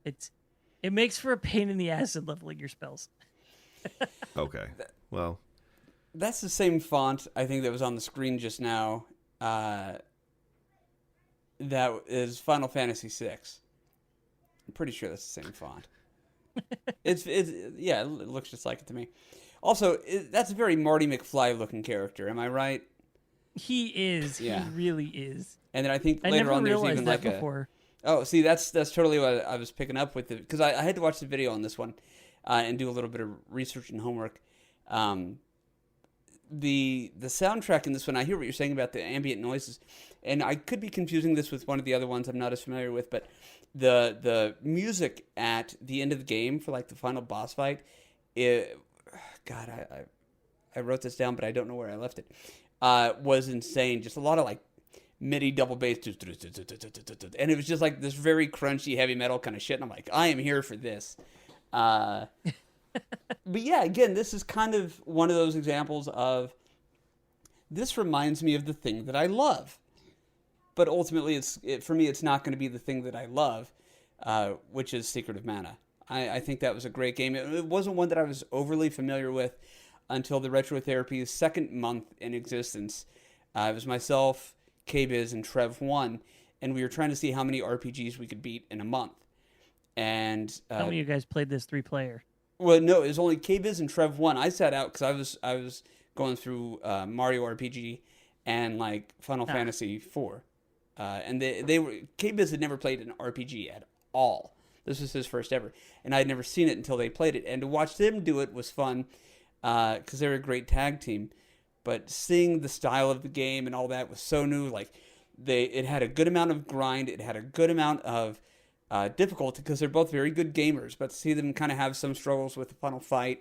it makes for a pain in the ass in leveling your spells. Okay. Well, that's the same font I think that was on the screen just now. That is Final Fantasy VI. I'm pretty sure that's the same font. It looks just like it to me. Also, that's a very Marty McFly looking character. Am I right? He is. Yeah. He really is. And then I think later on there's even like Oh, see, that's totally what I was picking up with it, because I had to watch the video on this one and do a little bit of research and homework. The soundtrack in this one, I hear what you're saying about the ambient noises, and I could be confusing this with one of the other ones I'm not as familiar with, but the music at the end of the game for like the final boss fight, God, I wrote this down, but I don't know where I left it. Was insane. Just a lot of like MIDI double bass, and it was just like this very crunchy heavy metal kind of shit. And I'm like, I am here for this. But yeah, again, this is kind of one of those examples of this reminds me of the thing that I love. But ultimately, for me, it's not going to be the thing that I love, which is Secret of Mana. I think that was a great game. It wasn't one that I was overly familiar with until the Retro Therapy's second month in existence. It was myself, KBiz, and Trev1, and we were trying to see how many RPGs we could beat in a month. And how many of you guys played this 3-player? Well, no, it was only KBiz and Trev1. I sat out because I was going through Mario RPG and like Final Fantasy 4. And they were KBiz had never played an RPG at all. This was his first ever, and I had never seen it until they played it. And to watch them do it was fun because they're a great tag team. But seeing the style of the game and all that was so new. Like it had a good amount of grind. It had a good amount of difficulty because they're both very good gamers. But to see them kind of have some struggles with the final fight,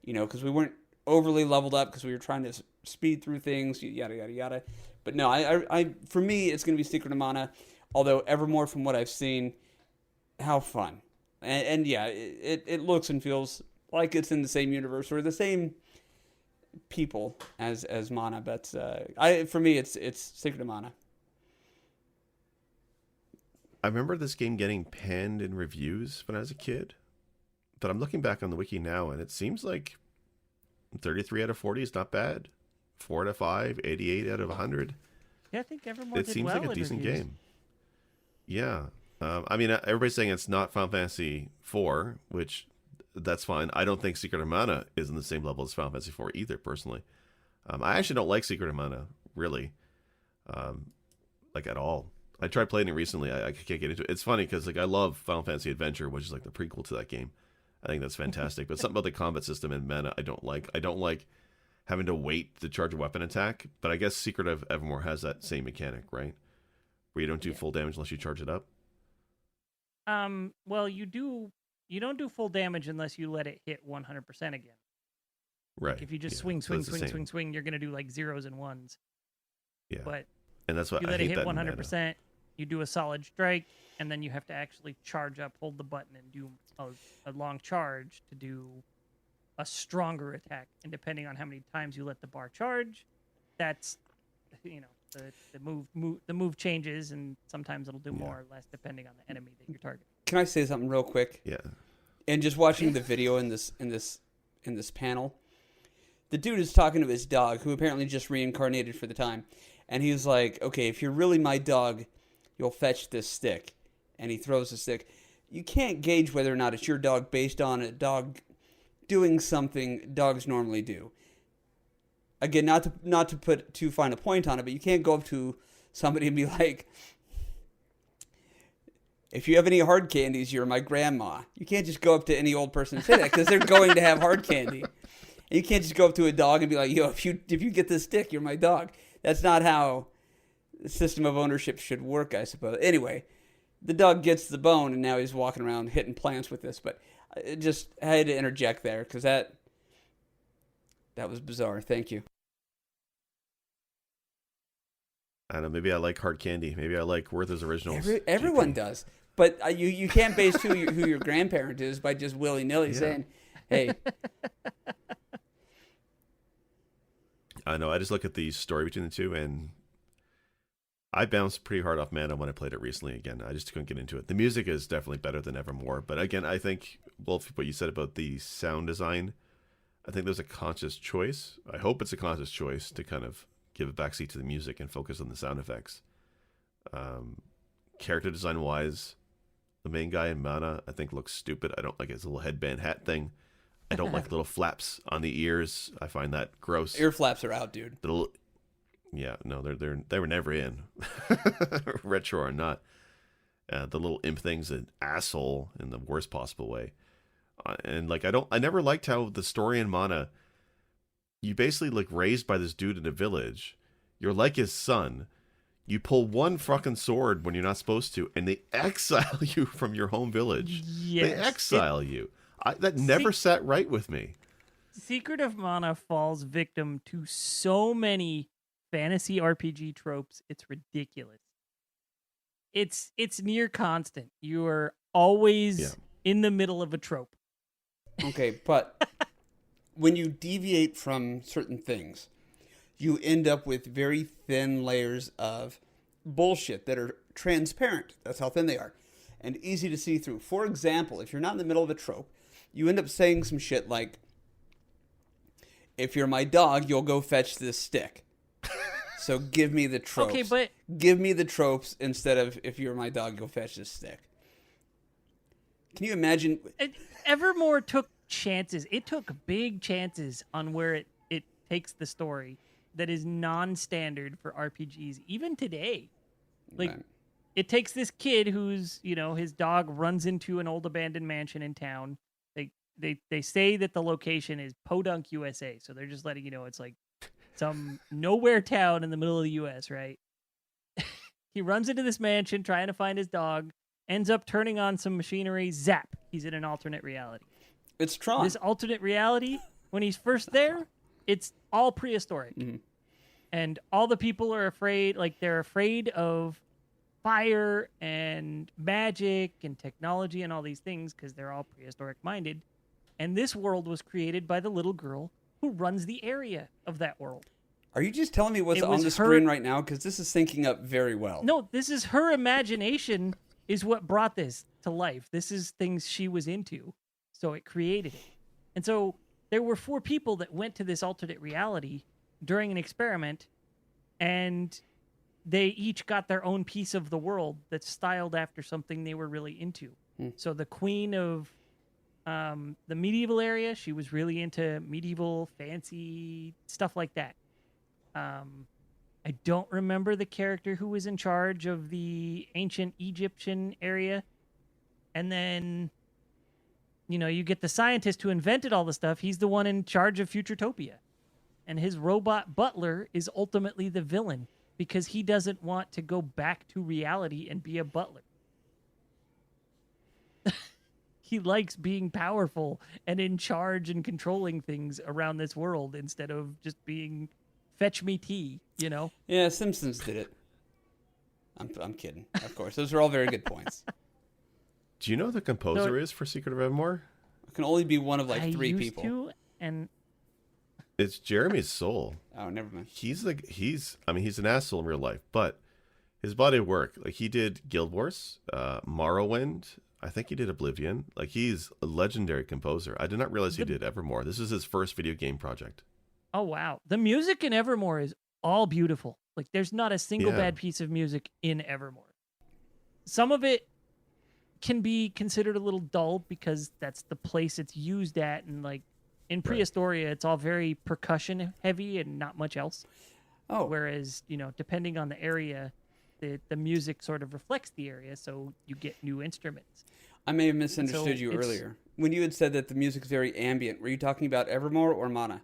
because we weren't overly leveled up because we were trying to speed through things, yada yada yada. But no, I for me, it's going to be Secret of Mana. Although Evermore, from what I've seen, how fun. And yeah, it looks and feels like it's in the same universe or the same people as Mana. But for me, it's Secret of Mana. I remember this game getting panned in reviews when I was a kid. But I'm looking back on the wiki now, and it seems like 33 out of 40 is not bad. 4 out of 5, 88 out of 100. Yeah, I think Evermore It did seems well like a decent reviews. game. Yeah. I mean, everybody's saying it's not Final Fantasy 4, which that's fine. I don't think Secret of Mana is in the same level as Final Fantasy 4 either, personally. I actually don't like Secret of Mana, really. Like, at all. I tried playing it recently. I can't get into it. It's funny because like I love Final Fantasy Adventure, which is like the prequel to that game. I think that's fantastic. But something about the combat system in Mana I don't like. I don't like having to wait to charge a weapon attack. But I guess Secret of Evermore has that same mechanic, right? Where you don't do full damage unless you charge it up. Well, you don't do full damage unless you let it hit 100% again. Right. Like if you just Yeah. swing, So it's the same. you're gonna do like zeros and ones. Yeah. But And that's what you I let hate it hit that in Mana. 100%. You do a solid strike, and then you have to actually charge up, hold the button, and do a long charge to do a stronger attack. And depending on how many times you let the bar charge, that's the move changes, and sometimes it'll do more or less depending on the enemy that you're targeting. Can I say something real quick? Yeah. And just watching the video in this panel, the dude is talking to his dog, who apparently just reincarnated for the time, and he's like, "Okay, if you're really my dog, you'll fetch this stick," and he throws the stick. You can't gauge whether or not it's your dog based on a dog doing something dogs normally do. Again, not to put too fine a point on it, but you can't go up to somebody and be like, "If you have any hard candies, you're my grandma." You can't just go up to any old person and say that because they're going to have hard candy. And you can't just go up to a dog and be like, "Yo, if you get this stick, you're my dog." That's not how the system of ownership should work, I suppose. Anyway, the dog gets the bone, and now he's walking around hitting plants with this. But I had to interject there because that was bizarre. Thank you. I don't know. Maybe I like hard candy. Maybe I like Werther's Originals. Everyone does. But you can't base who your grandparent is by just willy-nilly saying, "Hey." I know. I just look at the story between the two, and I bounced pretty hard off Mana when I played it recently again. I just couldn't get into it. The music is definitely better than Evermore. But again, I think, Wolf, what you said about the sound design, I think there's a conscious choice. I hope it's a conscious choice to kind of give a backseat to the music and focus on the sound effects. Character design-wise, the main guy in Mana, I think, looks stupid. I don't like his little headband hat thing. I don't like little flaps on the ears. I find that gross. Ear flaps are out, dude. Yeah, no, they were never in, retro or not. The little imp thing's an asshole in the worst possible way. And like, I never liked how the story in Mana, you basically like raised by this dude in a village. You're like his son. You pull one fucking sword when you're not supposed to, and they exile you from your home village. Yes, they exile you. That never sat right with me. Secret of Mana falls victim to so many fantasy RPG tropes. It's ridiculous. It's near constant. You are always in the middle of a trope. Okay, but when you deviate from certain things, you end up with very thin layers of bullshit that are transparent. That's how thin they are. And easy to see through. For example, if you're not in the middle of a trope, you end up saying some shit like, if you're my dog, you'll go fetch this stick. So give me the tropes. Okay, but give me the tropes instead of, if you're my dog, you'll fetch this stick. Can you imagine? Evermore took chances. It took big chances on where it takes the story that is non-standard for RPGs, even today. Like, Right. It takes this kid who's, his dog runs into an old abandoned mansion in town. They say that the location is Podunk, USA, so they're just letting you know it's like some nowhere town in the middle of the US, right? He runs into this mansion trying to find his dog, ends up turning on some machinery, zap, he's in an alternate reality. It's Tron. This alternate reality, when he's first there, it's all prehistoric. Mm-hmm. And all the people are afraid, like they're afraid of fire and magic and technology and all these things because they're all prehistoric minded. And this world was created by the little girl who runs the area of that world. Are you just telling me what's It on was the her- screen right now? Because this is syncing up very well. No, this is her imagination is what brought this to life. This is things she was into. So it created it. And so there were 4 people that went to this alternate reality during an experiment, and they each got their own piece of the world that's styled after something they were really into. So the queen of the medieval area, she was really into medieval fancy stuff like that. I don't remember the character who was in charge of the ancient Egyptian area. And then, you get the scientist who invented all the stuff. He's the one in charge of Futuretopia. And his robot butler is ultimately the villain because he doesn't want to go back to reality and be a butler. He likes being powerful and in charge and controlling things around this world instead of just being fetch me tea, Yeah, Simpsons did it. I'm kidding. Of course. Those are all very good points. Do you know who the composer is for Secret of Evermore? It can only be one of like I 3 used people. to, and It's Jeremy Soule. Oh, never mind. He's an asshole in real life, but his body of work, like he did Guild Wars, Morrowind, I think he did Oblivion. Like he's a legendary composer. I did not realize he did Evermore. This is his first video game project. oh wow, the music in Evermore is all beautiful. Like there's not a single bad piece of music in Evermore. Some of it can be considered a little dull because that's the place it's used at, and like in Prehistoria, it's all very percussion heavy and not much else. Oh, Whereas, depending on the area, the music sort of reflects the area, so you get new instruments. I may have misunderstood So you it's- earlier. When you had said that the music's very ambient, were you talking about Evermore or Mana?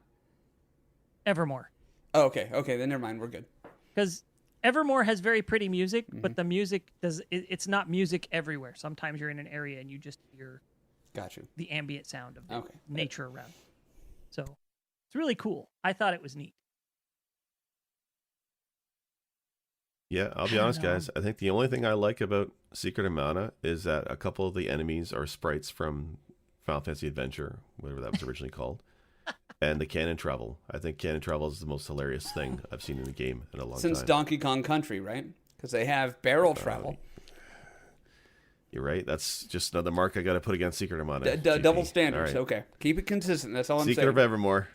Evermore. Oh, okay. Okay, then never mind. We're good. Because Evermore has very pretty music, but the music it's not music everywhere. Sometimes you're in an area and you just hear Got you. the ambient sound of the Okay. nature around. So it's really cool. I thought it was neat. Yeah, I'll be honest, guys. I think the only thing I like about Secret of Mana is that a couple of the enemies are sprites from Final Fantasy Adventure, whatever that was originally called, and the cannon travel. I think cannon travel is the most hilarious thing I've seen in a game in a long Since time. Donkey Kong Country, right? Because they have barrel travel. You're right. That's just another mark I got to put against Secret of Mana. GP. Double standards. All right. Okay. Keep it consistent. That's all I'm Secret saying. of Evermore.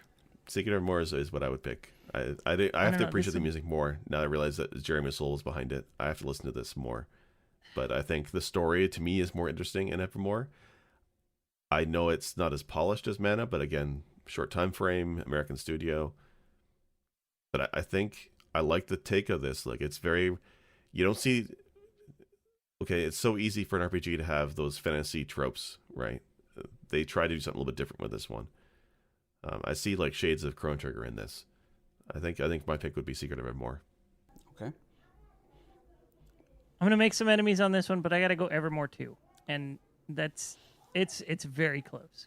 Secret of Evermore is what I would pick. I have don't to know, appreciate this the is- music more now that I realize that Jeremy Soule is behind it. I have to listen to this more. But I think the story to me is more interesting in Evermore. I know it's not as polished as Mana, but again, short time frame, American studio. But I think I like the take of this. Like it's very, you don't see okay, it's so easy for an RPG to have those fantasy tropes, right? They try to do something a little bit different with this one. I see like shades of Chrono Trigger in this. I think my pick would be Secret of Evermore. Okay. I'm gonna make some enemies on this one, but I gotta go Evermore too, and it's very close.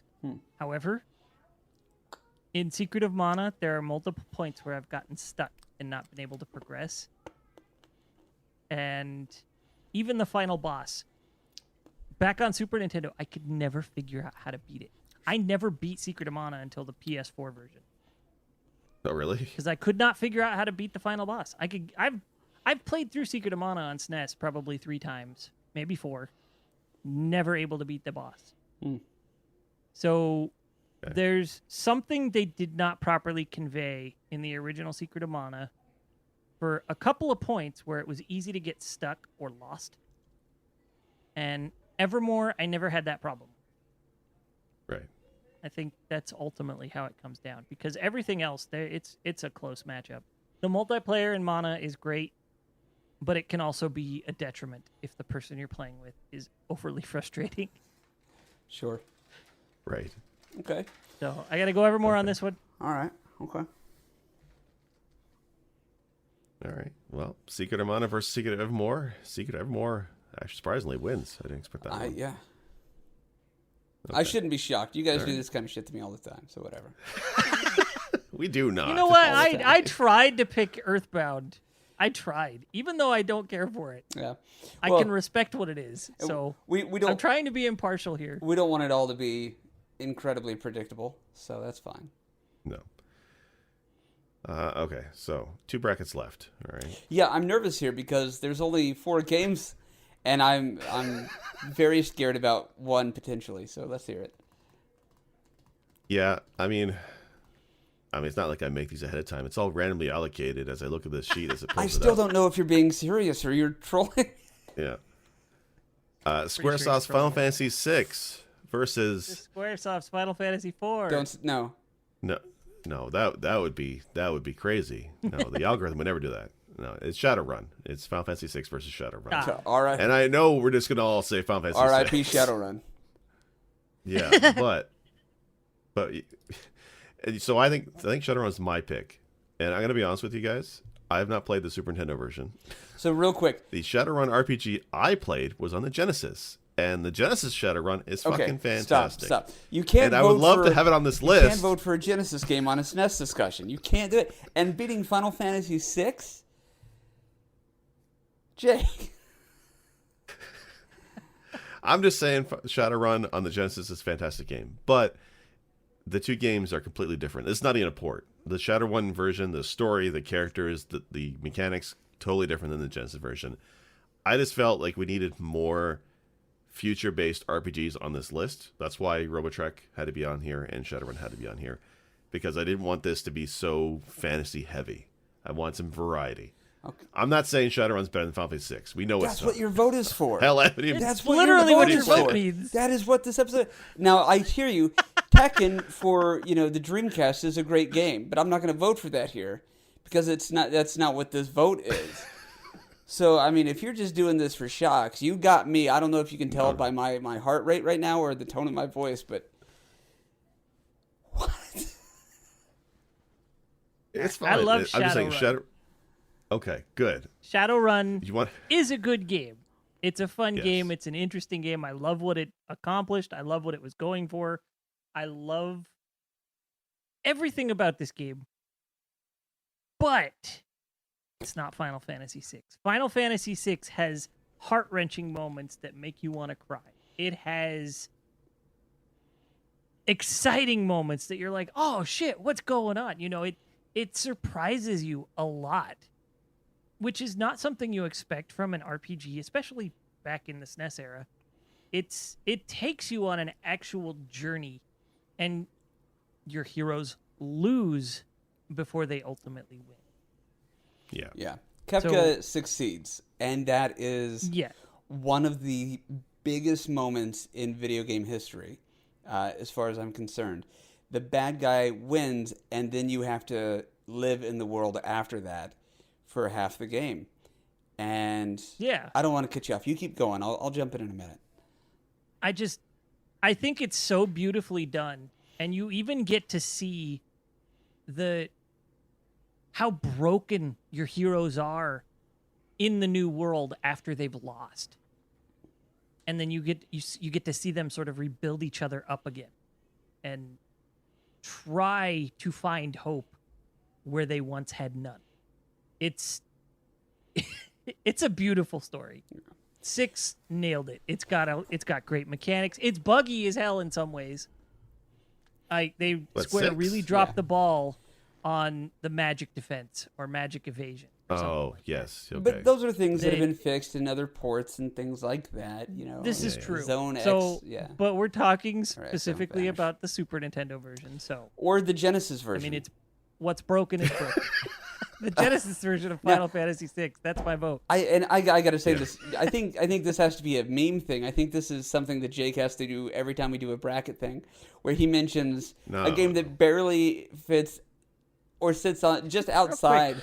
However, in Secret of Mana, there are multiple points where I've gotten stuck and not been able to progress, and even the final boss. Back on Super Nintendo, I could never figure out how to beat it. I never beat Secret of Mana until the PS4 version. Oh, really? Because I could not figure out how to beat the final boss. I've played through Secret of Mana on SNES probably 3 times, maybe 4. Never able to beat the boss. So there's something they did not properly convey in the original Secret of Mana for a couple of points where it was easy to get stuck or lost. And Evermore, I never had that problem. Right. I think that's ultimately how it comes down, because everything else, it's a close matchup. The multiplayer in Mana is great, but it can also be a detriment if the person you're playing with is overly frustrating. Sure. Right. Okay. So I got to go Evermore on this one. All right. Okay. All right. Well, Secret of Mana versus Secret of Evermore. Secret of Evermore actually surprisingly wins. I didn't expect that one. Yeah. Okay. I shouldn't be shocked. You guys All do right. this kind of shit to me all the time, so whatever. We do not. You know what? all the time. I tried to pick Earthbound. I tried, even though I don't care for it. Yeah. I Well, can respect what it is. So we I'm don't trying to be impartial here. we don't want it all to be incredibly predictable, so that's fine. No. Okay, so 2 brackets left. All right. Yeah, I'm nervous here because there's only 4 games, and I'm very scared about one potentially. So let's hear it. Yeah, I mean, it's not like I make these ahead of time. It's all randomly allocated as I look at this sheet as it pulls I it still up. don't know if you're being serious or you're trolling. Yeah. sure Squaresoft's you're Final trolling. Fantasy VI versus Squaresoft's Final Fantasy IV. no, that would be crazy. No, the algorithm would never do that. No, it's Shadowrun. It's Final Fantasy VI versus Shadowrun. Ah. So, all right. And I know we're just gonna all say Final Fantasy R.I.P. VI. Shadowrun. Yeah, but so I think Shadowrun's my pick, and I'm gonna be honest with you guys. I have not played the Super Nintendo version. So real quick, The Shadowrun RPG I played was on the Genesis, and the Genesis Shadowrun is okay, fucking fantastic. Stop. You can't. And I would love to have it on this You can't list. vote for a Genesis game on a SNES discussion. You can't do it. And beating Final Fantasy VI, Jay. I'm just saying Shadowrun on the Genesis is a fantastic game, but the 2 games are completely different. It's not even a port. The Shadowrun version, the story, the characters, the mechanics, totally different than the Genesis version. I just felt like we needed more future-based RPGs on this list. That's why Robotrek had to be on here and Shadowrun had to be on here, because I didn't want this to be so fantasy-heavy. I want some variety. Okay. I'm not saying Shadowrun's better than Final Fantasy VI. We know That's it's what not. your vote is for. Hell, I haven't even- That's what literally your what vote your is vote for. means. That is what this episode. Now I hear you. Tekken for the Dreamcast is a great game, but I'm not going to vote for that here because it's not. That's not what this vote is. So I mean, if you're just doing this for shocks, you got me. I don't know if you can tell it by my heart rate right now or the tone of my voice, but what? It's fine. I love I'm just saying Shadowrun. Okay, good. Shadowrun You want? is a good game. It's a fun Yes. game. It's an interesting game. I love what it accomplished. I love what it was going for. I love everything about this game. But it's not Final Fantasy VI. Final Fantasy VI has heart-wrenching moments that make you want to cry. It has exciting moments that you're like, oh shit, what's going on? It surprises you a lot, which is not something you expect from an RPG, especially back in the SNES era. It takes you on an actual journey, and your heroes lose before they ultimately win. Yeah. Yeah, Kefka succeeds, and that is one of the biggest moments in video game history, as far as I'm concerned. The bad guy wins, and then you have to live in the world after that for half the game. And Yeah. I don't want to cut you off. You keep going. I'll jump in a minute. I think it's so beautifully done, and you even get to see how broken your heroes are in the new world after they've lost. And then you get to see them sort of rebuild each other up again and try to find hope where they once had none. It's a beautiful story. 6 nailed it. It's got great mechanics. It's buggy as hell in some ways. Square 6? really dropped the ball on the magic defense or magic evasion. Oh, yes. Okay. But those are things that have been fixed in other ports and things like that, you know. This is true. Zone so, X, yeah. But we're talking Zone specifically Bash. about the Super Nintendo version. So, Or the Genesis version. I mean, it's what's broken is broken. The Genesis version of Final Fantasy VI. That's my vote. I got to say this. I think this has to be a meme thing. I think this is something that Jake has to do every time we do a bracket thing, where he mentions a game that barely fits or sits on just outside.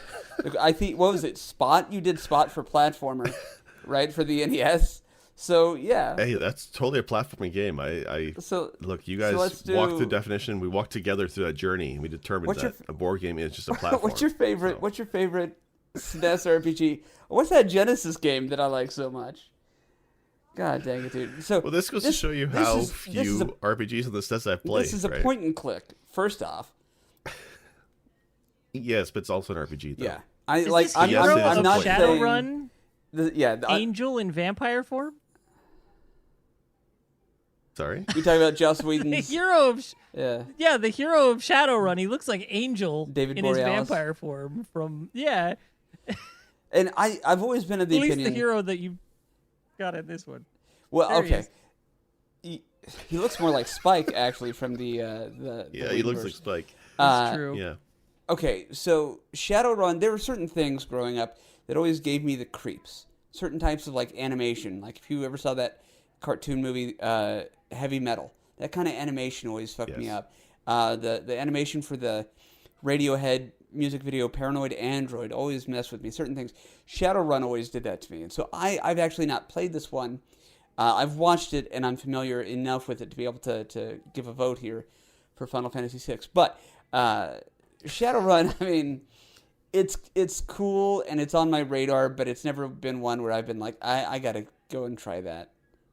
I think, what was it? Spot? You did Spot for platformer, right? For the NES. So yeah. Hey, that's totally a platforming game. Look, you guys walked the definition. We walked together through that journey, and we determined that a board game is just a platform. What's your favorite SNES RPG? What's that Genesis game that I like so much? God dang it, dude. So well, this goes to show you how few RPGs in the SNES I've played. This is a point and click. First off. Yes, but it's also an RPG, though. Yeah, I'm not Shadowrun. Angel in vampire form. Sorry, you talking about Joss Whedon's the hero of the hero of Shadowrun. He looks like Angel David in Borealis. His vampire form from And I've always been of the opinion. At least the hero that you got in this one. Well, okay. He looks more like Spike actually from the he looks like Spike. That's true. Yeah. Okay, so Shadowrun, there were certain things growing up that always gave me the creeps. Certain types of like animation, like if you ever saw that cartoon movie Heavy Metal, that kind of animation always fucked me up. The animation for the Radiohead music video Paranoid Android always messed with me. Certain things. Shadowrun always did that to me. And so I've actually not played this one. I've watched it and I'm familiar enough with it to be able to give a vote here for Final Fantasy VI. But Shadowrun, I mean, it's cool and it's on my radar, but it's never been one where I've been like, I gotta go and try that.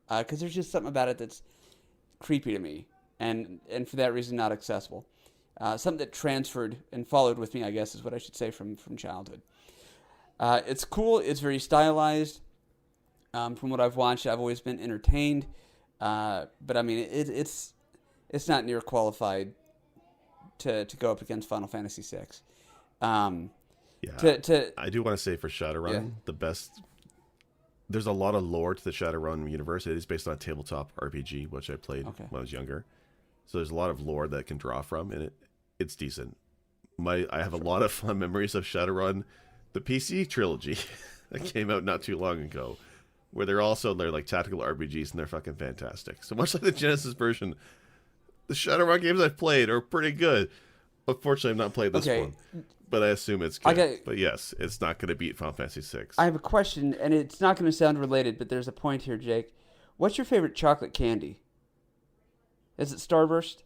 Because there's just something about it that's creepy to me. And for that reason, not accessible. Something that transferred and followed with me, I guess, is what I should say from childhood. It's cool. It's very stylized. From what I've watched, I've always been entertained. But I mean, it's not near qualified to go up against Final Fantasy VI. I do want to say for Shadowrun, the best. There's a lot of lore to the Shadowrun universe. It is based on a tabletop RPG, which I played when I was younger. So there's a lot of lore that can draw from, and it's decent. I have a lot of fun memories of Shadowrun, the PC trilogy that came out not too long ago, where they're like tactical RPGs and they're fucking fantastic. So much like the Genesis version, the Shadowrun games I've played are pretty good. Unfortunately, I've not played this one, but I assume it's good. But yes, it's not going to beat Final Fantasy VI. I have a question, and it's not going to sound related, but there's a point here, Jake. What's your favorite chocolate candy? Is it Starburst?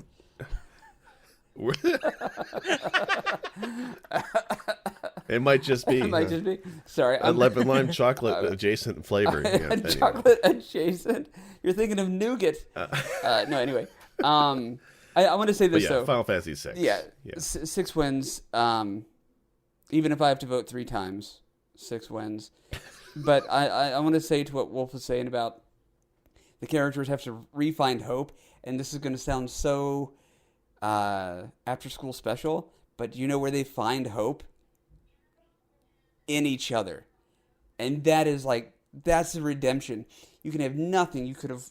It might just be. It might just be. Sorry. A lemon lime chocolate adjacent flavor. Chocolate adjacent? You're thinking of nougat. No, anyway. I want to say this, though. Final Fantasy VI. Yeah. 6 wins. Even if I have to vote 3 times, 6 wins. But I want to say to what Wolf was saying about the characters have to re-find hope, and this is going to sound so after-school special, but do you know where they find hope? In each other. And that is that's the redemption. You can have nothing. You could have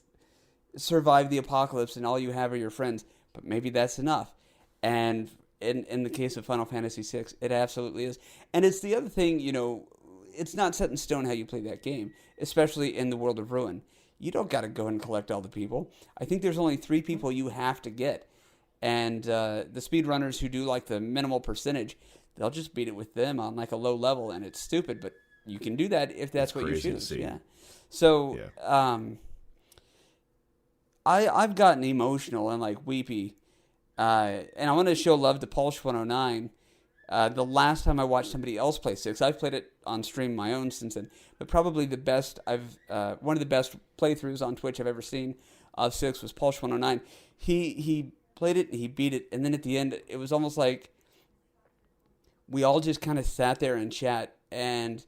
survived the apocalypse and all you have are your friends, but maybe that's enough. And in the case of Final Fantasy VI, it absolutely is. And it's the other thing, it's not set in stone how you play that game, especially in the World of Ruin. You don't got to go and collect all the people. I think there's only 3 people you have to get. And the speedrunners who do the minimal percentage, they'll just beat it with them on a low level, and it's stupid, but you can do that if that's what you crazy to choose. see. Yeah. So, Yeah. I've gotten emotional and like weepy, and I want to show love to Pulse 109. The last time I watched somebody else play 6, I've played it on stream my own since then, but probably the best one of the best playthroughs on Twitch I've ever seen of 6 was Pulse 109. He played it, he beat it, and then at the end, it was almost like we all just kind of sat there and chat and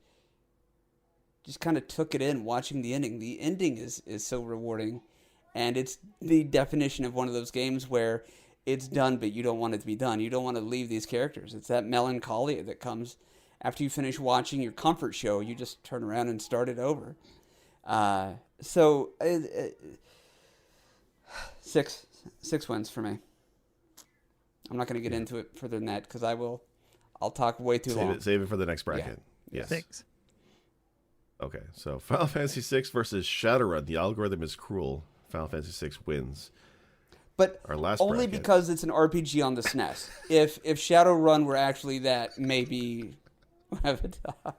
just kind of took it in, watching the ending. The ending is so rewarding, and it's the definition of one of those games where it's done, but you don't want it to be done. You don't want to leave these characters. It's that melancholia that comes after you finish watching your comfort show. You just turn around and start it over. Six wins for me. I'm not going to get into it further than that because I'll talk way too long. Save it for the next bracket. Yeah. Yes. 6. Okay, so Final Fantasy VI versus Shadowrun. The algorithm is cruel. Final Fantasy VI wins. But Our last only bracket. because it's an RPG on the SNES. If Shadowrun were actually that, maybe we'll have a talk.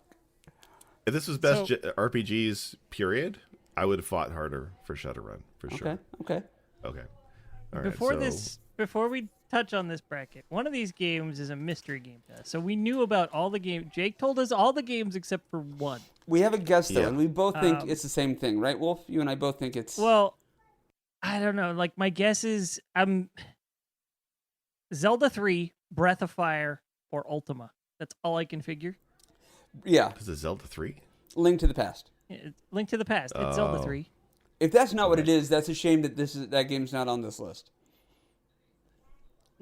If this was best RPGs, period, I would have fought harder for Shadowrun, for sure. Okay. Okay. All right, Before we touch on this bracket, one of these games is a mystery game to us. So we knew about all the games. Jake told us all the games except for one. We have a guess, though, Yeah. and we both think it's the same thing, right, Wolf? You and I both think it's... Well, I don't know. Like, my guess is Zelda 3, Breath of Fire, or Ultima. That's all I can figure. Yeah. Is it Zelda 3? Link to the Past. Link to the Past. It's Zelda 3. If that's not what it is, that's a shame that that game's not on this list.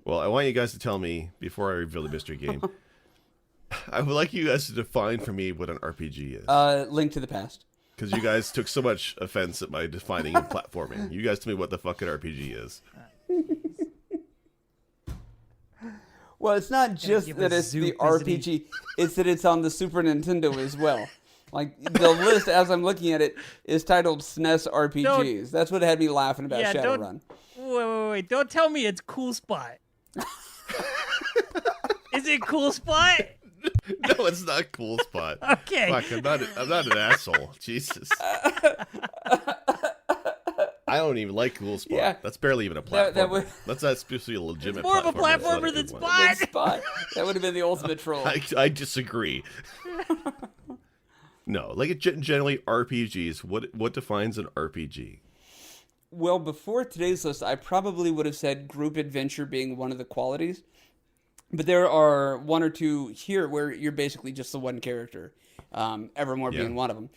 Well, I want you guys to tell me, before I reveal the mystery game, I would like you guys to define for me what an RPG is. Link to the Past. Because you guys took so much offense at my defining and platforming. You guys tell me what the fucking RPG is. Well, it's not just give that us it's the Zoop, isn't he? RPG, it's that it's on the Super Nintendo as well. Like, the list, as I'm looking at it, is titled SNES RPGs. That's what had me laughing about Shadowrun. Wait. Don't tell me it's Cool Spot. Is it Cool Spot? No, it's not Cool Spot. Okay. Fuck, I'm not an asshole. Jesus. I don't even like Cool Spot. Yeah. That's barely even a platform. That That's supposed to be a legitimate It's more of a platformer. It's not platformer a than good one. Spot. Good spot. That would have been the ultimate troll. I disagree. No, like generally RPGs. What defines an RPG? Well, before today's list, I probably would have said group adventure being one of the qualities. But there are one or two here where you're basically just the one character, Evermore being one of them.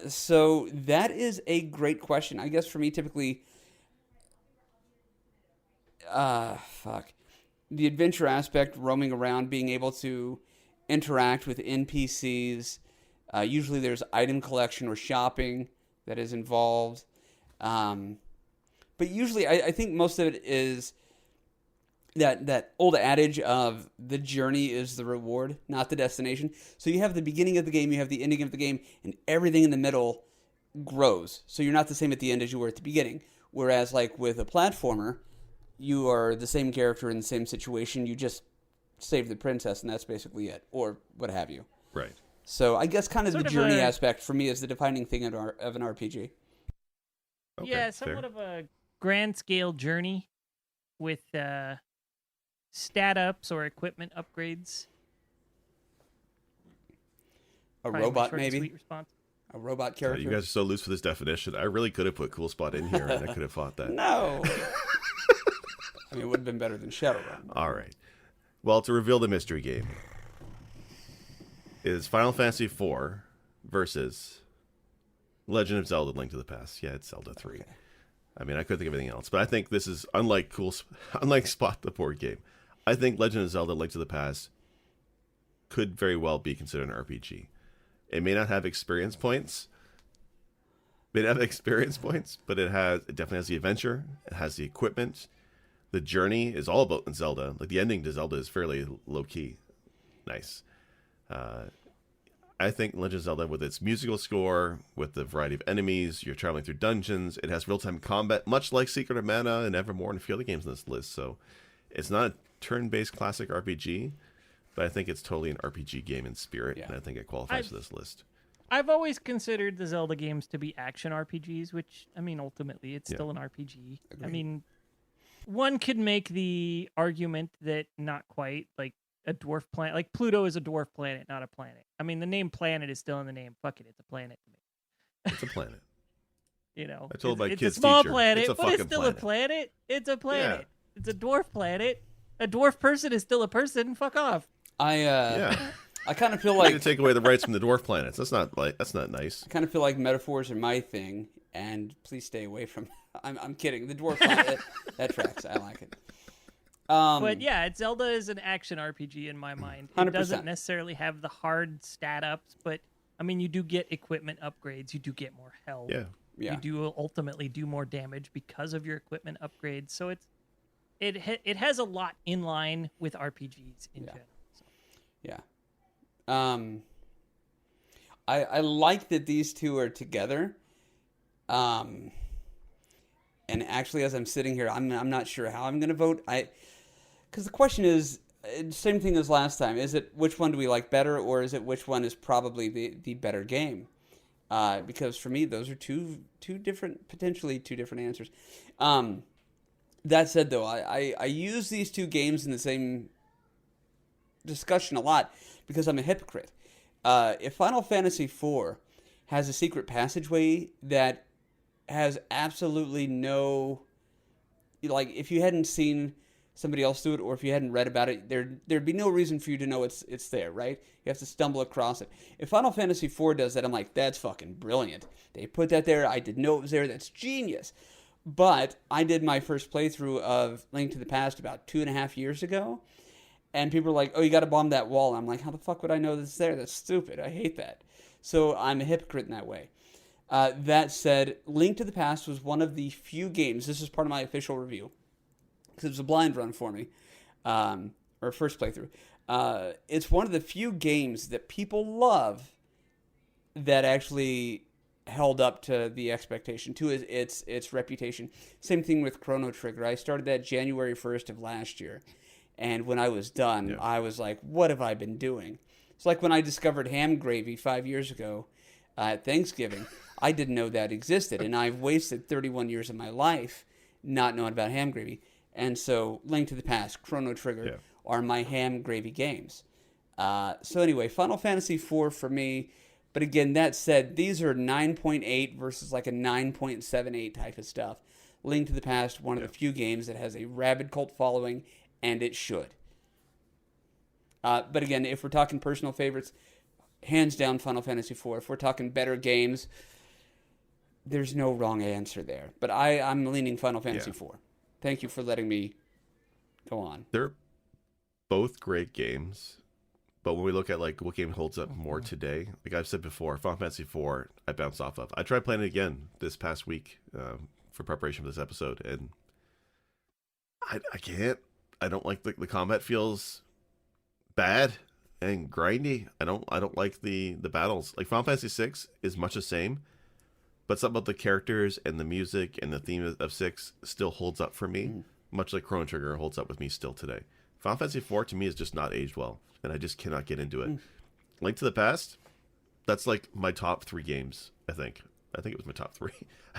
So that is a great question. I guess for me, typically, the adventure aspect, roaming around, being able to interact with NPCs. Usually there's item collection or shopping that is involved. But usually I think most of it is that old adage of the journey is the reward, not the destination. So you have the beginning of the game, you have the ending of the game, and everything in the middle grows. So you're not the same at the end as you were at the beginning. Whereas like with a platformer, you are the same character in the same situation. You just save the princess, and that's basically it, or what have you. Right. So I guess kind of Sort the of journey a- aspect for me is the defining thing of an RPG. Okay, Yeah, fair. somewhat of a grand scale journey with stat ups or equipment upgrades. A Probably my robot, short and maybe? Sweet response. A robot Yeah, character? you guys are so loose for this definition. I really could have put Cool Spot in here, and I could have fought that. No. I mean, it would have been better than Shadowrun. All right. Well, to reveal the mystery game is Final Fantasy IV versus Legend of Zelda: Link to the Past. Yeah, it's Zelda 3. Okay. I mean, I couldn't think of anything else, but I think this is unlike Spot the board game. I think Legend of Zelda: Link to the Past could very well be considered an RPG. It may not have experience points. But it definitely has the adventure. It has the equipment. The journey is all about Zelda. Like the ending to Zelda is fairly low key. Nice. I think Legend of Zelda, with its musical score, with the variety of enemies, you're traveling through dungeons. It has real-time combat, much like Secret of Mana and Evermore and a few other games on this list. So it's not a turn-based classic RPG, but I think it's totally an RPG game in spirit, Yeah. and I think it qualifies for this list. I've always considered the Zelda games to be action RPGs, which, I mean, ultimately, it's still an RPG. Agreed. I mean, one could make the argument that not quite, like a dwarf planet, like Pluto is a dwarf planet, not a planet. I mean, the name planet is still in the name. Fuck it, it's a planet to me. It's a planet. You know, I told my it's kids' a small teacher, planet, it's a but it's fucking still planet. a planet. It's a planet. Yeah. It's a dwarf planet. A dwarf person is still a person. Fuck off. Yeah. I kind of feel You like need to take away the rights from the dwarf planets. That's not nice. I kind of feel like metaphors are my thing, and please stay away from. I'm kidding. The dwarf planet that tracks. I like it. But yeah, Zelda is an action RPG in my mind. It 100%. doesn't necessarily have the hard stat ups, but I mean, you do get equipment upgrades. You do get more health. Yeah. Yeah. You do ultimately do more damage because of your equipment upgrades. So it has a lot in line with RPGs in general. So. Yeah. I like that these two are together. And actually, as I'm sitting here, I'm not sure how I'm going to vote. Because the question is, same thing as last time. Is it which one do we like better, or is it which one is probably the better game? Because for me, those are potentially two different answers. That said, though, I use these two games in the same discussion a lot because I'm a hypocrite. If Final Fantasy IV has a secret passageway that has absolutely no, like, if you hadn't seen somebody else do it, or if you hadn't read about it, there'd be no reason for you to know it's there, right? You have to stumble across it. If Final Fantasy IV does that, I'm like, that's fucking brilliant. They put that there. I didn't know it was there. That's genius. But I did my first playthrough of Link to the Past about 2.5 years ago, and people were like, oh, you got to bomb that wall. And I'm like, how the fuck would I know that's there? That's stupid. I hate that. So I'm a hypocrite in that way. That said, Link to the Past was one of the few games, this is part of my official review, because it was a blind run for me, or first playthrough. It's one of the few games that people love that actually held up to the expectation, to its reputation. Same thing with Chrono Trigger. I started that January 1st of last year, and when I was done, I was like, what have I been doing? It's like when I discovered ham gravy 5 years ago at Thanksgiving. I didn't know that existed, and I've wasted 31 years of my life not knowing about ham gravy. And so Link to the Past, Chrono Trigger are my ham gravy games. So anyway, Final Fantasy IV for me. But again, that said, these are 9.8 versus like a 9.78 type of stuff. Link to the Past, one of the few games that has a rabid cult following, and it should. But again, if we're talking personal favorites, hands down Final Fantasy IV. If we're talking better games, there's no wrong answer there. But I'm leaning Final Fantasy IV. Thank you for letting me go on. They're both great games, but when we look at like what game holds up more today, like I've said before, Final Fantasy IV, I bounced off of. I tried playing it again this past week for preparation for this episode, and I can't. I don't like the combat feels bad and grindy. I don't like the battles. Like Final Fantasy VI is much the same, but something about the characters and the music and the theme of 6 still holds up for me, much like Chrono Trigger holds up with me still today. Final Fantasy IV to me is just not aged well, and I just cannot get into it. Link to the Past, that's like my top 3 games, I think. I think it was my top 3.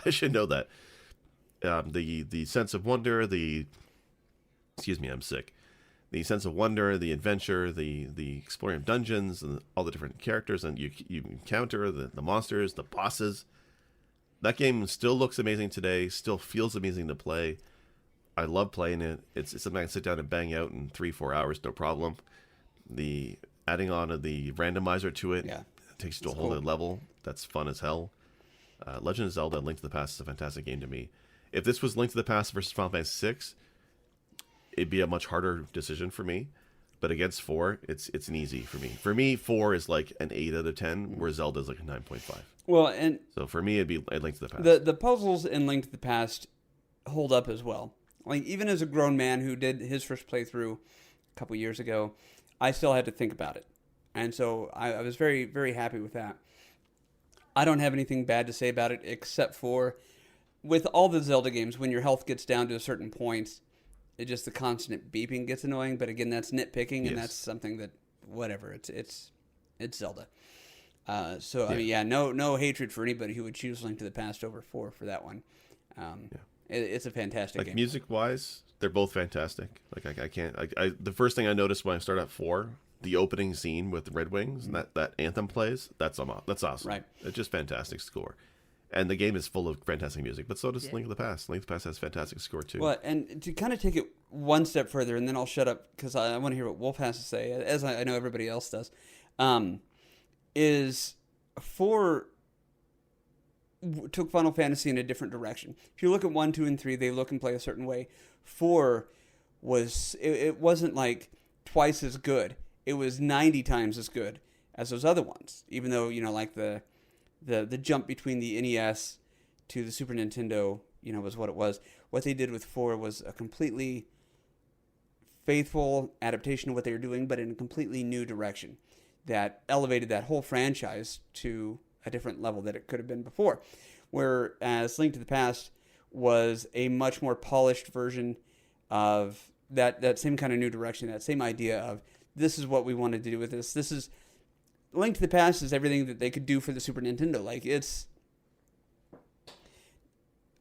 I should know that. The sense of wonder, excuse me, I'm sick. The sense of wonder, the adventure, the exploring of dungeons, and all the different characters and you encounter, the monsters, the bosses. That game still looks amazing today, still feels amazing to play. I love playing it. It's something I can sit down and bang out in 3-4 hours, no problem. The adding on of the randomizer to it takes you to a whole other level. That's fun as hell. Legend of Zelda Link to the Past is a fantastic game to me. If this was Link to the Past versus Final Fantasy VI, it'd be a much harder decision for me. But against 4, it's an easy for me. For me, 4 is like an 8 out of 10, where Zelda is like a 9.5. Well, and so for me, it'd be a Link to the Past. The puzzles in Link to the Past hold up as well. Like, even as a grown man who did his first playthrough a couple years ago, I still had to think about it. And so I was very, very happy with that. I don't have anything bad to say about it, except for with all the Zelda games, when your health gets down to a certain point, the constant beeping gets annoying. But again, that's nitpicking, and that's something that whatever. It's Zelda. So I mean, yeah, no hatred for anybody who would choose Link to the Past over 4 for that one. It's a fantastic game. Music wise, they're both fantastic. Like I can't. The first thing I noticed when I started at 4, the opening scene with the Red Wings and that anthem plays. That's awesome. Right. It's just fantastic score. And the game is full of fantastic music, but so does Link to the Past. Link to the Past has fantastic score too. Well, and to kind of take it one step further, and then I'll shut up because I want to hear what Wolf has to say, as I know everybody else does, is 4 took Final Fantasy in a different direction. If you look at 1, 2, and 3, they look and play a certain way. 4 was, it wasn't like twice as good. It was 90 times as good as those other ones, even though, like the jump between the NES to the Super Nintendo, was what it was. What they did with 4 was a completely faithful adaptation of what they were doing, but in a completely new direction that elevated that whole franchise to a different level that it could have been before. Whereas Link to the Past was a much more polished version of that same kind of new direction, that same idea of this is what we wanted to do with this. This is Link to the Past is everything that they could do for the Super Nintendo.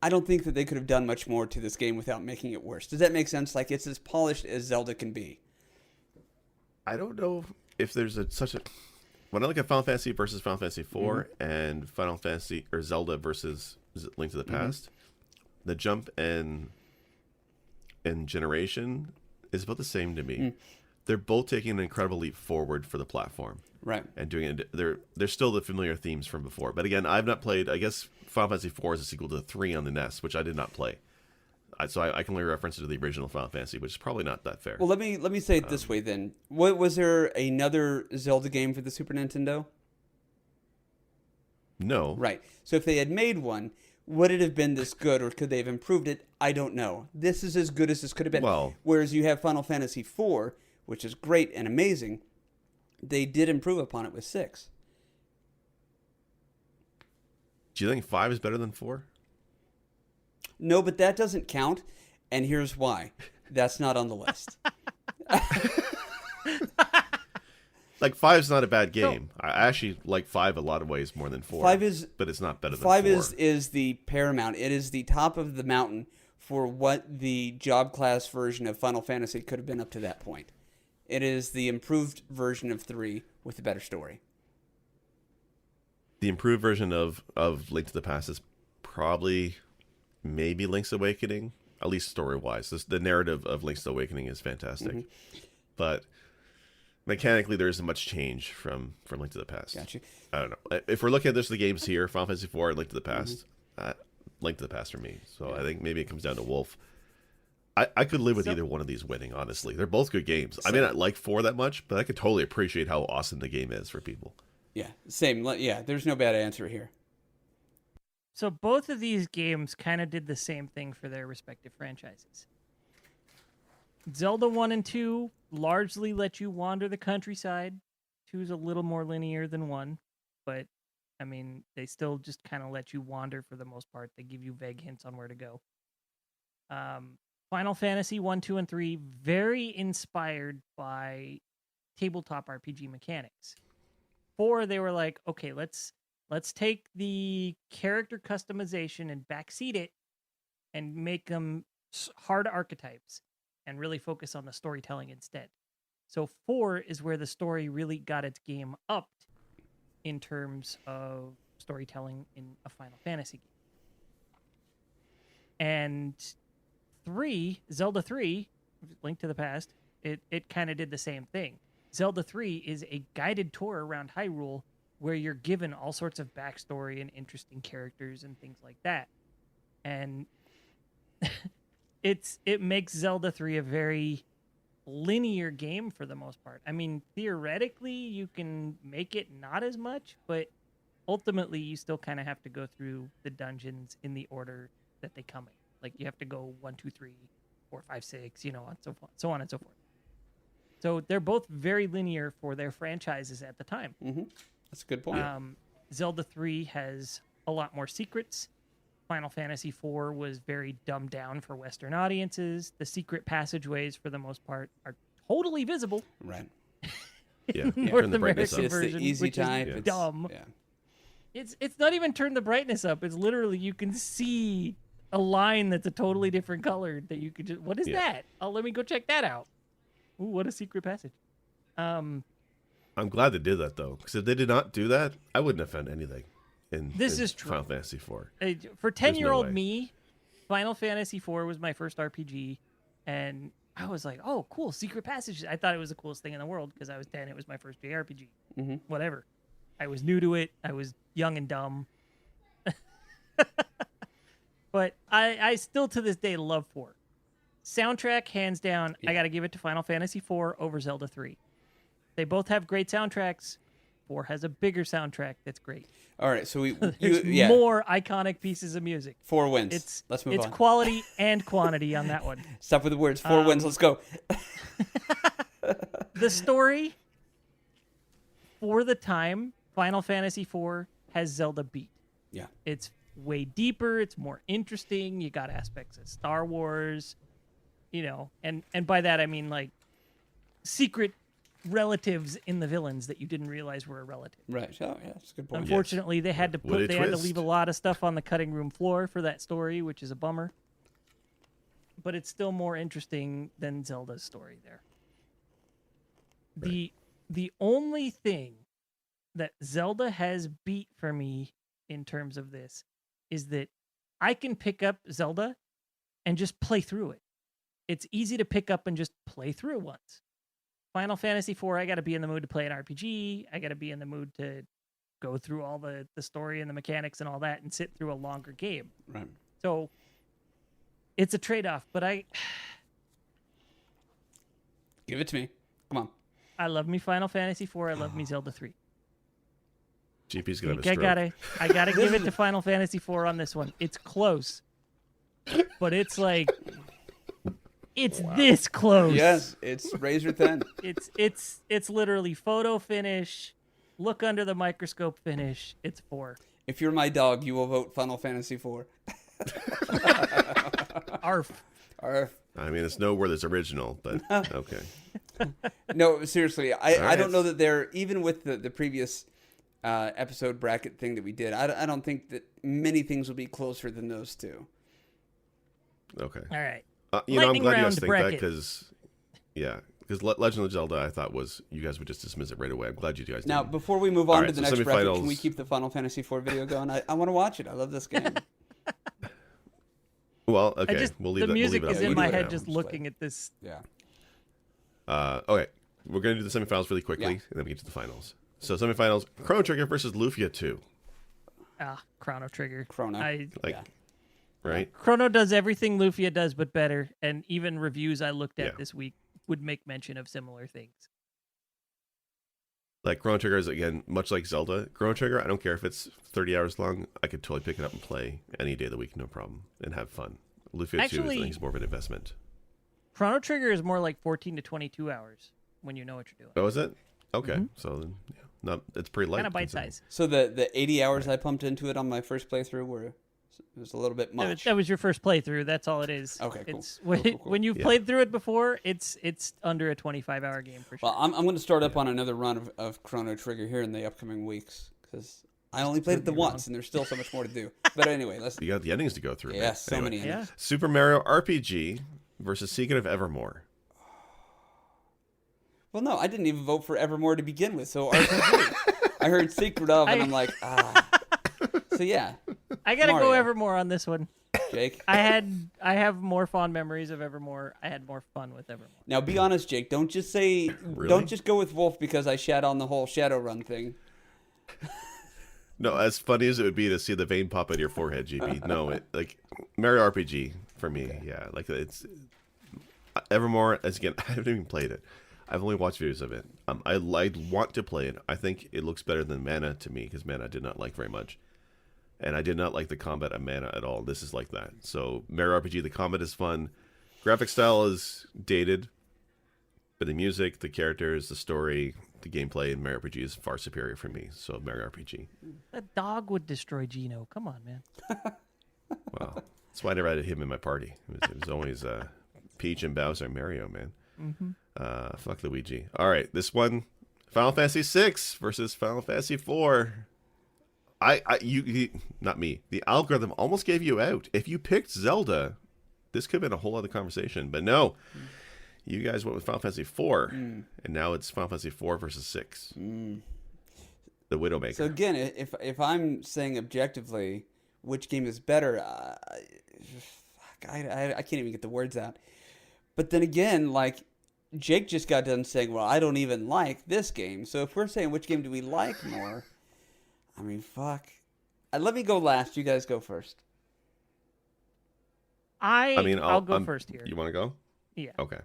I don't think that they could have done much more to this game without making it worse. Does that make sense? Like, it's as polished as Zelda can be. I don't know if there's when I look at Final Fantasy versus Final Fantasy 4 and Final Fantasy or Zelda versus Link to the Past, the jump in generation is about the same to me. They're both taking an incredible leap forward for the platform. Right. And doing it, they're still the familiar themes from before. But again, I've not played, I guess Final Fantasy 4 is a sequel to 3 on the NES, which I did not play. So I can only reference it to the original Final Fantasy, which is probably not that fair. Well, let me say it this way then. Was there another Zelda game for the Super Nintendo? No. Right. So if they had made one, would it have been this good, or could they have improved it? I don't know. This is as good as this could have been. Well, whereas you have Final Fantasy 4, which is great and amazing, they did improve upon it with 6. Do you think 5 is better than 4? No, but that doesn't count, and here's why. That's not on the list. Like 5's not a bad game. I actually like 5 a lot of ways more than 4. 5 is, but it's not better than 5 4. is the paramount. It is the top of the mountain for what the job class version of Final Fantasy could have been up to that point. It is the improved version of 3 with a better story. The improved version of Link to the Past is probably maybe Link's Awakening, at least story-wise. The narrative of Link's Awakening is fantastic. But mechanically, there isn't much change from Link to the Past. Gotcha. I don't know. If we're looking at this, the games here, Final Fantasy 4 and Link to the Past, Link to the Past for me. So I think maybe it comes down to Wolf. I could live with either one of these winning, honestly. They're both good games. I may not like 4 that much, but I could totally appreciate how awesome the game is for people. Yeah, same. Yeah, there's no bad answer here. So both of these games kind of did the same thing for their respective franchises. Zelda 1 and 2 largely let you wander the countryside. 2 is a little more linear than 1, but I mean, they still just kind of let you wander for the most part. They give you vague hints on where to go. Final Fantasy 1, 2, and 3, very inspired by tabletop RPG mechanics. 4, they were like, okay, let's take the character customization and backseat it and make them hard archetypes and really focus on the storytelling instead. So 4 is where the story really got its game upped in terms of storytelling in a Final Fantasy game. And 3, Zelda 3, Link to the Past, it kind of did the same thing. Zelda 3 is a guided tour around Hyrule where you're given all sorts of backstory and interesting characters and things like that. And it makes Zelda 3 a very linear game for the most part. I mean, theoretically, you can make it not as much, but ultimately, you still kind of have to go through the dungeons in the order that they come in. Like, you have to go 1, 2, 3, 4, 5, 6, so on and so forth. So they're both very linear for their franchises at the time. Mm-hmm. That's a good point. Zelda 3 has a lot more secrets. Final Fantasy 4 was very dumbed down for Western audiences. The secret passageways, for the most part, are totally visible. Right. Yeah, North turn the brightness American up. It's the version, easy which type. is It's dumb. Yeah. It's not even turn the brightness up. It's literally you can see a line that's a totally different color that you could just. What is that? Oh, let me go check that out. Ooh, what a secret passage. I'm glad they did that though, because if they did not do that, I wouldn't have found anything in This is true. Final Fantasy IV. For 10-year-old way. me, Final Fantasy IV was my first RPG, and I was like, "Oh, cool, secret passages!" I thought it was the coolest thing in the world because I was 10. It was my first JRPG. Whatever. I was new to it. I was young and dumb. But I still to this day love 4. Soundtrack, hands down, I got to give it to Final Fantasy IV over Zelda 3. They both have great soundtracks. 4 has a bigger soundtrack that's great. All right, so There's more iconic pieces of music. 4 wins. Let's move on. It's quality and quantity on that one. Stop with the words. 4 wins. Let's go. The story, for the time, Final Fantasy IV has Zelda beat. Yeah. It's way deeper. It's more interesting. You got aspects of Star Wars, and by that I mean like secret relatives in the villains that you didn't realize were a relative. Right. Oh, yeah, that's a good point. Unfortunately, they had to What a had to twist. leave a lot of stuff on the cutting room floor for that story, which is a bummer. But it's still more interesting than Zelda's story there. The only thing that Zelda has beat for me in terms of this is that I can pick up Zelda and just play through it. It's easy to pick up and just play through it once. Final Fantasy IV, I got to be in the mood to play an RPG. I got to be in the mood to go through all the story and the mechanics and all that and sit through a longer game. Right. So it's a trade-off, but Give it to me. Come on. I love me Final Fantasy IV. I love me Zelda 3. GP's gonna have a I stroke. gotta give it to Final Fantasy IV on this one. It's close, but it's like it's this close. Yes, it's razor thin. It's literally photo finish, look under the microscope finish. It's 4. If you're my dog, you will vote Final Fantasy IV. Arf. Arf. I mean, it's nowhere that's original, but okay. No, seriously, I right. don't know that they're, even with the previous episode bracket thing that we did, I don't think that many things will be closer than those two. Okay. All right. I'm Lightning glad you round guys think bracket. that because Legend of Zelda, I thought you guys would just dismiss it right away. I'm glad you guys Now, didn't. before we move on All to right, the so next bracket, semifinals. can we keep the Final Fantasy IV video going? I want to watch it. I love this game. Well, okay, the we'll leave music we'll leave is it in up my for head now. just looking at this. Yeah. Okay, we're gonna do the semifinals really quickly, and then we get to the finals. So semifinals: Chrono Trigger versus Lufia 2. Chrono Trigger. Chrono. Like, right? Chrono does everything Lufia does, but better. And even reviews I looked at Yeah. this week would make mention of similar things. Like Chrono Trigger is again much like Zelda. Chrono Trigger, I don't care if it's 30 hours long. I could totally pick it up and play any day of the week, no problem, and have fun. Lufia 2 Actually- I think is more of an investment. Chrono Trigger is more like 14 to 22 hours when you know what you're doing. Oh, is it? Okay, so then it's pretty light. Kind of bite considering. size. So the 80 hours I pumped into it on my first playthrough it was a little bit much. That was your first playthrough. That's all it is. Okay, cool. It's, Cool. when you've Yeah. played through it before, it's under a 25-hour game for sure. Well, I'm going to start up on another run of Chrono Trigger here in the upcoming weeks because I only played it the once and there's still so much more to do. But anyway, let's. You got the endings to go through. Yeah, man. so Anyway. many endings. Yeah. Super Mario RPG versus Secret of Evermore. Well, no, I didn't even vote for Evermore to begin with, so RPG. I heard Secret of, and I'm like, So yeah, I gotta Mario. go Evermore on this one. Jake. I have more fond memories of Evermore. I had more fun with Evermore. Now, be honest, Jake. Don't just say. Really? Don't just go with Wolf because I shat on the whole Shadowrun thing. No, as funny as it would be to see the vein pop out of your forehead, GP. No, like Mario RPG for me. Okay. Yeah, like it's Evermore. As again, I haven't even played it. I've only watched videos of it. I want to play it. I think it looks better than Mana to me because Mana I did not like very much, and I did not like the combat of Mana at all. This is like that. So Mario RPG, the combat is fun. Graphic style is dated, but the music, the characters, the story, the gameplay in Mario RPG is far superior for me. So Mario RPG. That dog would destroy Gino. Come on, man. Wow, that's why I never had him in my party. It was always Peach and Bowser and Mario, man. Mm-hmm. Fuck Luigi. All right, this one, Final Fantasy VI versus Final Fantasy IV. Not me. The algorithm almost gave you out. If you picked Zelda, this could have been a whole other conversation. But no, you guys went with Final Fantasy IV, and now it's Final Fantasy IV versus 6. The Widowmaker. So again, if I'm saying objectively which game is better, I can't even get the words out. But then again, like Jake just got done saying, well, I don't even like this game. So if we're saying which game do we like more, I mean, fuck. Let me go last. You guys go first. I'll go first here. You want to go? Yeah. Okay.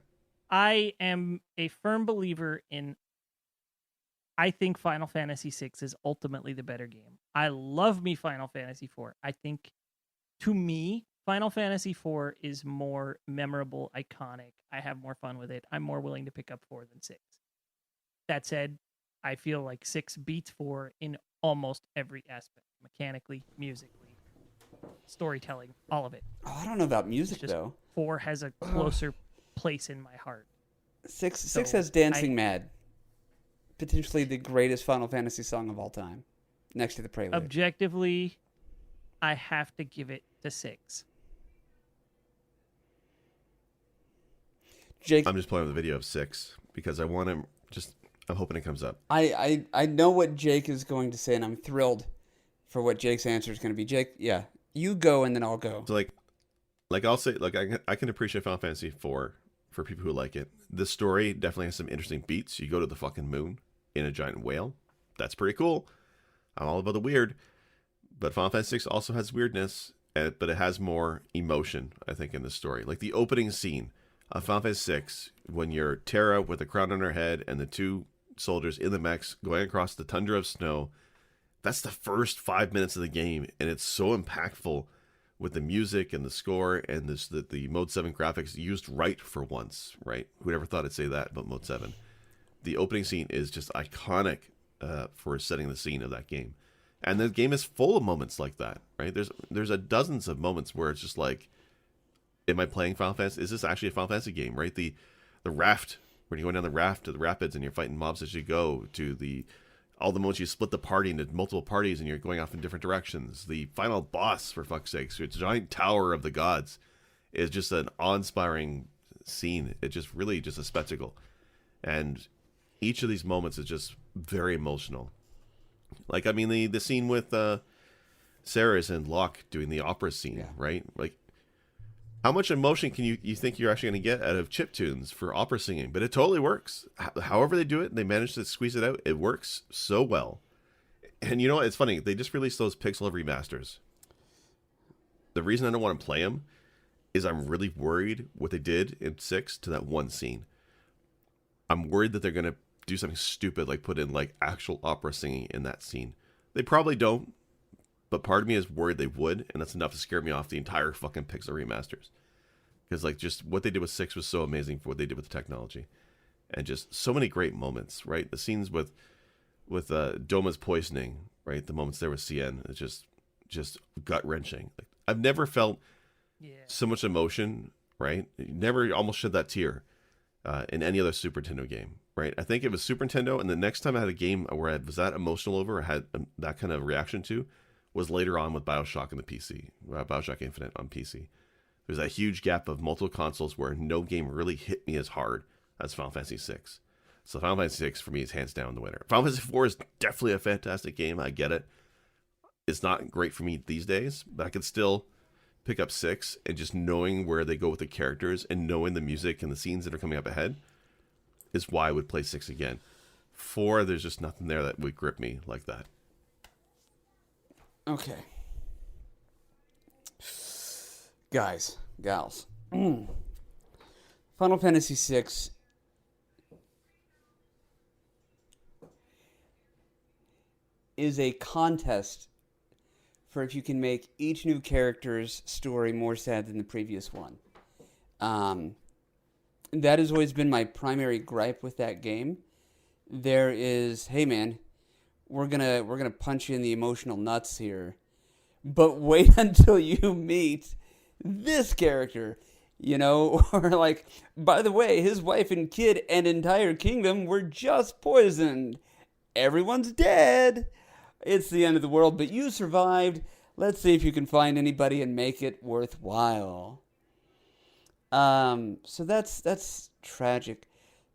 I am a firm believer in. I think Final Fantasy VI is ultimately the better game. I love me Final Fantasy IV. I think, to me, Final Fantasy IV is more memorable, iconic. I have more fun with it. I'm more willing to pick up 4 than 6. That said, I feel like 6 beats 4 in almost every aspect. Mechanically, musically, storytelling, all of it. Oh, I don't know about music, Just though. 4 has a closer place in my heart. Six has Dancing Mad. Potentially the greatest Final Fantasy song of all time. Next to the Prelude. Objectively, I have to give it to 6. Jake, I'm just playing with the video of 6 because I want to I'm hoping it comes up. I know what Jake is going to say, and I'm thrilled for what Jake's answer is going to be. Jake, yeah, you go, and then I'll go. So like I'll say, like I can appreciate Final Fantasy IV for people who like it. The story definitely has some interesting beats. You go to the fucking moon in a giant whale. That's pretty cool. I'm all about the weird. But Final Fantasy VI also has weirdness, but it has more emotion, I think, in the story. Like the opening scene of Final Fantasy VI, when you're Terra with a crown on her head and the 2 soldiers in the mechs going across the tundra of snow. That's the first 5 minutes of the game, and it's so impactful with the music and the score and the Mode 7 graphics used right for once, right? Who ever thought I'd say that about Mode 7? The opening scene is just iconic for setting the scene of that game. And the game is full of moments like that, right? There's a dozens of moments where it's just like, am I playing Final Fantasy? Is this actually a Final Fantasy game, right? The raft, when you're going down the raft to the rapids and you're fighting mobs as you go, to all the moments you split the party into multiple parties and you're going off in different directions. The final boss, for fuck's sakes, it's a giant tower of the gods, is just an awe-inspiring scene. It's just really just a spectacle. And each of these moments is just very emotional. Like, I mean, the scene with Ceres and Locke doing the opera scene, right? Like, how much emotion can you think you're actually going to get out of chiptunes for opera singing? But it totally works. However they do it, they manage to squeeze it out. It works so well. And you know what? It's funny. They just released those pixel remasters. The reason I don't want to play them is I'm really worried what they did in 6 to that one scene. I'm worried that they're going to do something stupid like put in like actual opera singing in that scene. They probably don't, but part of me is worried they would, and that's enough to scare me off the entire fucking Pixel remasters. Because like just what they did with 6 was so amazing for what they did with the technology, and just so many great moments. Right, the scenes with Doma's poisoning, right? The moments there with Cien, it's just gut wrenching. Like I've never felt so much emotion. Right, never almost shed that tear in any other Super Nintendo game. Right, I think it was Super Nintendo, and the next time I had a game where I was that emotional over, I had that kind of reaction to, was later on with BioShock and the PC, BioShock Infinite on PC. There's that huge gap of multiple consoles where no game really hit me as hard as Final Fantasy VI. So Final Fantasy VI for me is hands down the winner. Final Fantasy IV is definitely a fantastic game. I get it. It's not great for me these days, but I can still pick up 6, and just knowing where they go with the characters and knowing the music and the scenes that are coming up ahead is why I would play 6 again. 4, there's just nothing there that would grip me like that. Okay. Guys, gals. Final Fantasy VI is a contest for if you can make each new character's story more sad than the previous one. That has always been my primary gripe with that game. There is, hey man, we're gonna punch you in the emotional nuts here, but wait until you meet this character. or like, by the way, his wife and kid and entire kingdom were just poisoned. Everyone's dead. It's the end of the world, but you survived. Let's see if you can find anybody and make it worthwhile. So that's tragic,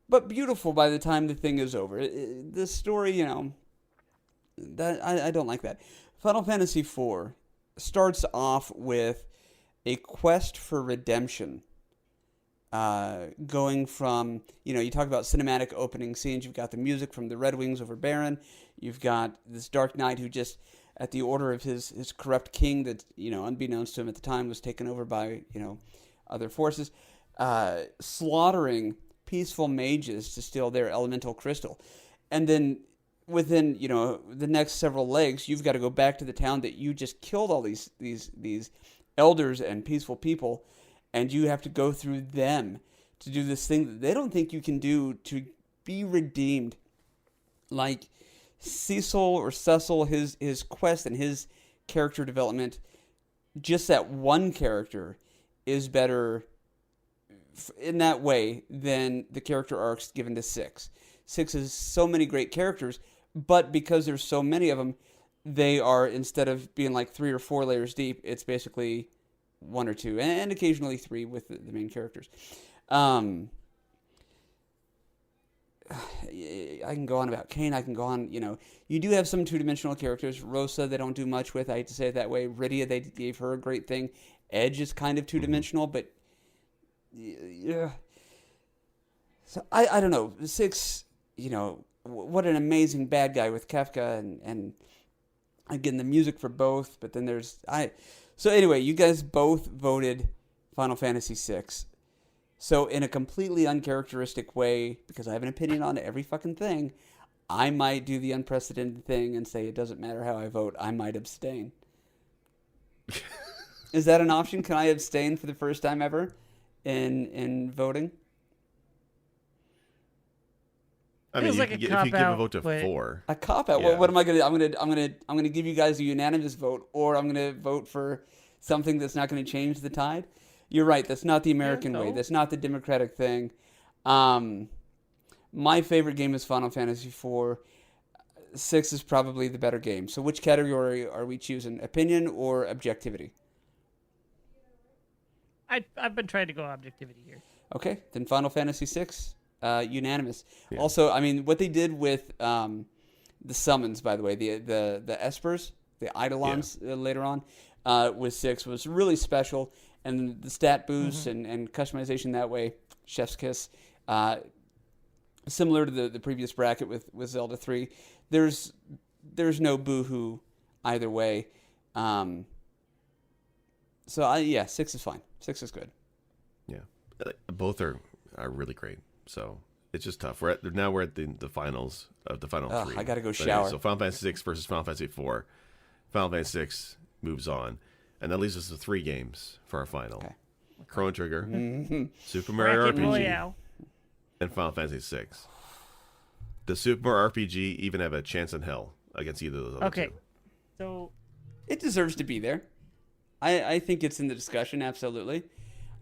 but beautiful by the time the thing is over. The story, that I don't like that. Final Fantasy IV starts off with a quest for redemption. Going from, you talk about cinematic opening scenes. You've got the music from the Red Wings over Baron. You've got this Dark Knight who just, at the order of his corrupt king that, unbeknownst to him at the time, was taken over by, other forces, slaughtering peaceful mages to steal their elemental crystal. And then within, the next several legs, you've got to go back to the town that you just killed all these elders and peaceful people, and you have to go through them to do this thing that they don't think you can do to be redeemed. Like Cecil, his quest and his character development, just that one character is better in that way than the character arcs given to 6. 6 has so many great characters, but because there's so many of them, they are, instead of being like 3 or 4 layers deep, it's basically 1 or 2, and occasionally 3 with the main characters. I can go on about Kane. I can go on, you do have some two-dimensional characters. Rosa, they don't do much with. I hate to say it that way. Rydia, they gave her a great thing. Edge is kind of two-dimensional, but yeah. So I don't know. 6, what an amazing bad guy with Kefka, and again, the music for both, but then so anyway, you guys both voted Final Fantasy VI. So in a completely uncharacteristic way, because I have an opinion on every fucking thing, I might do the unprecedented thing and say it doesn't matter how I vote. I might abstain. Is that an option? Can I abstain for the first time ever in voting? I mean, Feels like if a you give a cop-out, vote to but- 4. A cop out. Yeah. What am I gonna do? I'm gonna give you guys a unanimous vote, or I'm gonna vote for something that's not gonna change the tide. You're right. That's not the American way. no. That's not the democratic thing. My favorite game is Final Fantasy IV. 6 is probably the better game. So which category are we choosing? Opinion or objectivity? I've been trying to go objectivity here. Okay, then Final Fantasy VI, unanimous. Yeah. Also, I mean, what they did with the summons, by the way, the Espers, the Eidolons later on, with 6 was really special. And the stat boosts and customization that way, chef's kiss. Similar to the previous bracket with Zelda 3. There's no boo-hoo either way. So, 6 is fine. 6 is good. Yeah. Both are really great. So it's just tough. We're at the finals of the final 3. I got to go But shower. anyway, so Final Fantasy 6 versus Final Fantasy 4. Final Fantasy 6 moves on. And that leaves us with 3 games for our final. Okay. Chrono Trigger, Mm-hmm. Super Mario Bracket RPG, Royale. and Final Fantasy 6. Does Super Mario RPG even have a chance in hell against either of those other Okay. two? So It deserves to be there. I think it's in the discussion, absolutely.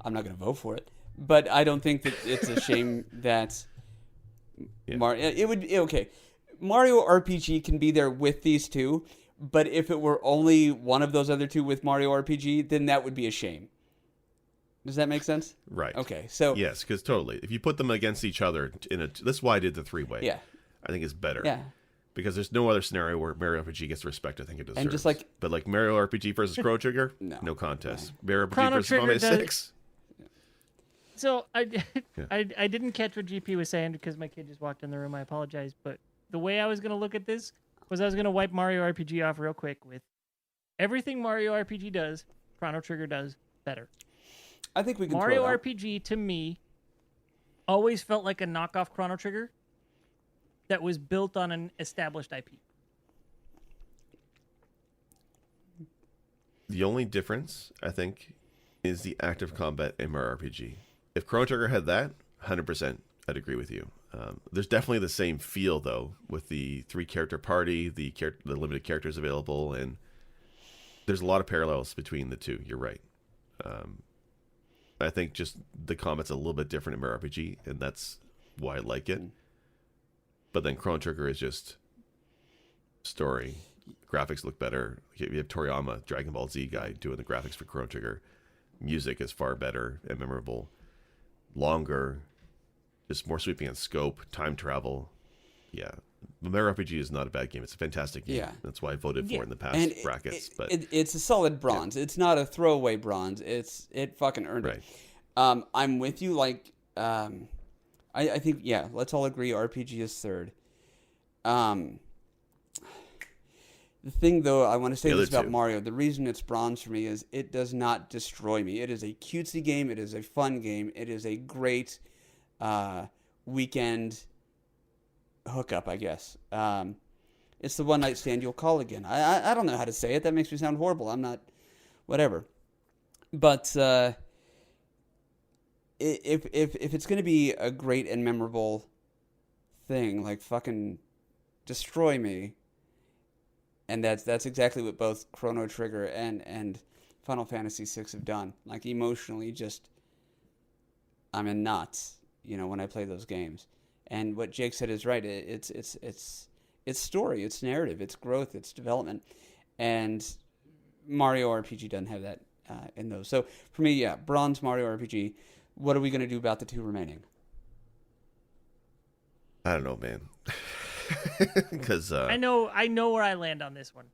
I'm not going to vote for it. But I don't think that it's a shame that Yeah. okay. Mario RPG can be there with these two, but if it were only one of those other two with Mario RPG, then that would be a shame. Does that make sense? Right. Okay, so Yes, because totally. If you put them against each other that's why I did the 3-way. yeah, I think it's better. yeah. Because there's no other scenario where Mario RPG gets the respect I think it deserves. And just like- but like Mario RPG versus Chrono Trigger, No. contest. Mario RPG Chrono versus Final Trigger Fantasy does- 6. So I Yeah. I didn't catch what GP was saying because my kid just walked in the room. I apologize, but the way I was gonna look at this was I was gonna wipe Mario RPG off real quick with everything Mario RPG does, Chrono Trigger does better. I think we can Mario throw it out. RPG to me always felt like a knockoff Chrono Trigger that was built on an established IP. The only difference, I think, is the active combat in Mario RPG. If Chrono Trigger had that, 100%, I'd agree with you. There's definitely the same feel, though, with the 3-character party, the limited characters available, and there's a lot of parallels between the two. You're right. I think just the combat's a little bit different in Mario RPG, and that's why I like it. But then Chrono Trigger is just story. Graphics look better. You have Toriyama, Dragon Ball Z guy, doing the graphics for Chrono Trigger. Music is far better and memorable. Longer, just more sweeping in scope, time travel. Yeah. Mario RPG is not a bad game. It's a fantastic game. Yeah. That's why I voted for it in the past And brackets. But it's a solid bronze. It's not a throwaway bronze. It fucking earned it. I'm with you. Like, I think, yeah, let's all agree RPG is third. The thing, though, I want to say this about Mario. The reason it's bronze for me is it does not destroy me. It is a cutesy game. It is a fun game. It is a great weekend hookup, I guess. It's the one night stand you'll call again. I don't know how to say it. That makes me sound horrible. I'm not, whatever. But if it's going to be a great and memorable thing, like fucking destroy me. And that's exactly what both Chrono Trigger and Final Fantasy VI have done. Like, emotionally, just I'm in knots, when I play those games. And what Jake said is right. It's story, it's narrative, it's growth, it's development. And Mario RPG doesn't have that in those. So for me, yeah, bronze Mario RPG. What are we going to do about the two remaining? I don't know, man. Because I know where I land on this one.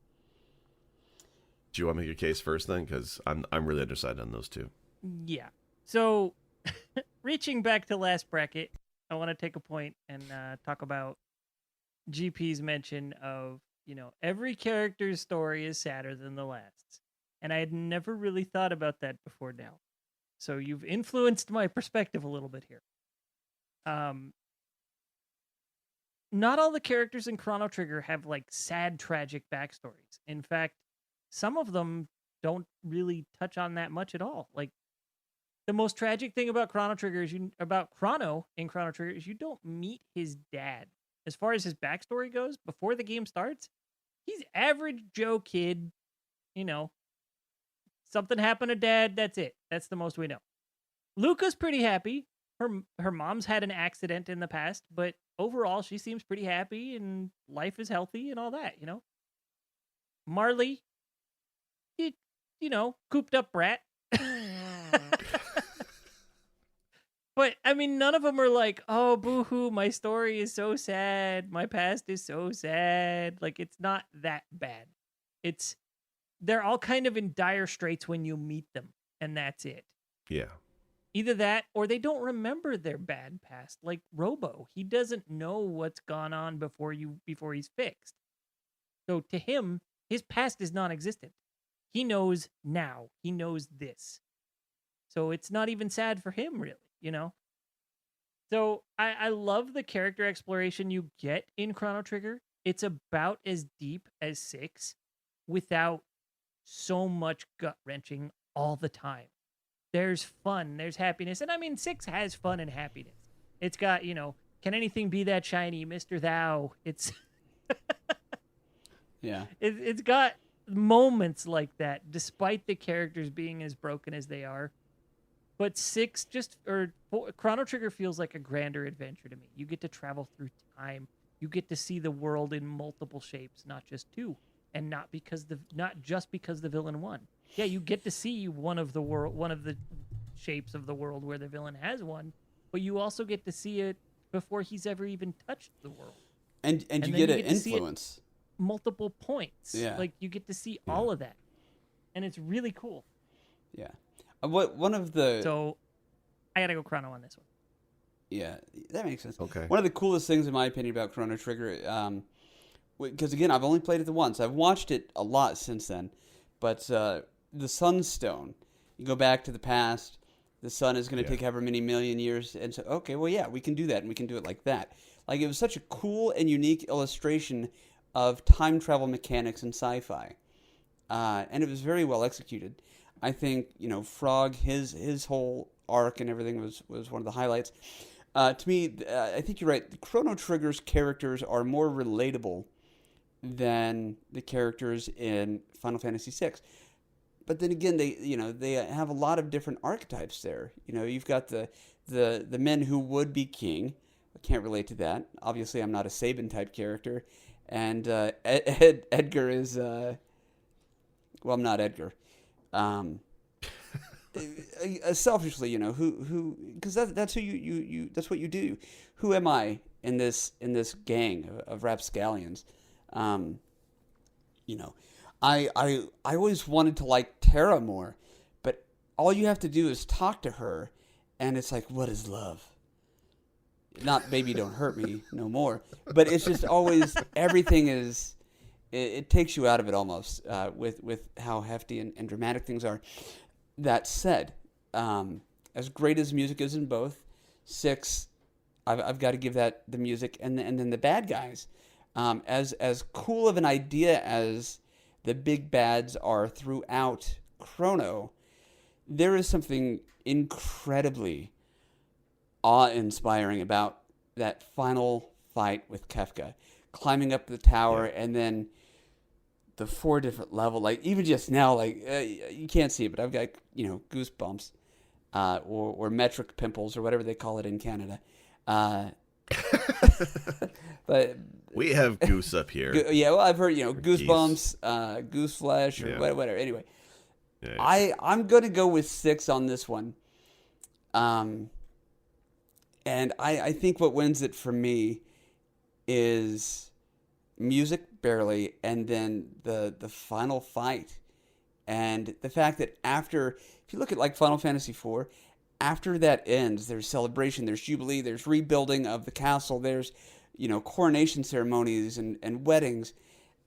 Do you want to make your case first then? Because I'm really undecided on those two. Yeah. So, reaching back to last bracket, I want to take a point and talk about GP's mention of, every character's story is sadder than the last's. And I had never really thought about that before now. So you've influenced my perspective a little bit here. Not all the characters in Chrono Trigger have like sad, tragic backstories. In fact, some of them don't really touch on that much at all. Like, the most tragic thing about Chrono Trigger is about Chrono in Chrono Trigger is you don't meet his dad. As far as his backstory goes, before the game starts, he's average Joe kid. Something happened to dad. That's it. That's the most we know. Luca's pretty happy. Her mom's had an accident in the past, but overall she seems pretty happy and life is healthy and all that. Marley, cooped up brat. But, I mean, none of them are like, oh, boo-hoo, my story is so sad. My past is so sad. Like, it's not that bad. They're all kind of in dire straits when you meet them, and that's it. Yeah. Either that, or they don't remember their bad past. Like Robo, he doesn't know what's gone on before he's fixed. So to him, his past is non-existent. He knows now. He knows this. So it's not even sad for him, really. So I love the character exploration you get in Chrono Trigger. It's about as deep as 6 without so much gut-wrenching all the time. There's fun, there's happiness. And I mean, 6 has fun and happiness. It's got, can anything be that shiny, Mr. Thou? It's yeah. It's got moments like that, despite the characters being as broken as they are. But Chrono Trigger feels like a grander adventure to me. You get to travel through time. You get to see the world in multiple shapes, not just 2, and not just because the villain won. Yeah, you get to see one of the shapes of the world where the villain has won, but you also get to see it before he's ever even touched the world. And you get an influence. Multiple points. Yeah. Like, you get to see all of that. And it's really cool. Yeah. So, I gotta go Chrono on this one. Yeah, that makes sense. Okay. One of the coolest things, in my opinion, about Chrono Trigger, because again, I've only played it the once. I've watched it a lot since then, but the Sunstone, you go back to the past. The sun is going to take however many million years, and so okay, well, yeah, we can do that, and we can do it like that. Like, it was such a cool and unique illustration of time travel mechanics in sci-fi, and it was very well executed. I think, Frog, his whole arc and everything was one of the highlights. To me, I think you're right. The Chrono Trigger's characters are more relatable than the characters in Final Fantasy VI. but then again, they have a lot of different archetypes there. You've got the men who would be king. I can't relate to that. Obviously, I'm not a Sabin type character, and Edgar is well, I'm not Edgar. Selfishly, who because that's who you that's what you do. Who am I in this gang of rapscallions? I always wanted to like Tara more, but all you have to do is talk to her, and it's like, what is love? Not baby, don't hurt me no more. But it's just always everything is. It takes you out of it almost with how hefty and dramatic things are. That said, as great as music is in both, 6, I've got to give that the music, and then the bad guys, as cool of an idea as the big bads are throughout Chrono, there is something incredibly awe-inspiring about that final fight with Kefka, climbing up the tower, and then the 4 different level, like even just now, like you can't see it, but I've got goosebumps, or metric pimples or whatever they call it in Canada. But we have goose up here. Yeah, well, I've heard goosebumps, goose flesh, or whatever. Anyway, I'm gonna go with 6 on this one. And I think what wins it for me is music, barely, and then the final fight, and the fact that after, if you look at like Final Fantasy IV, after that ends, there's celebration, there's jubilee, there's rebuilding of the castle, there's coronation ceremonies and weddings,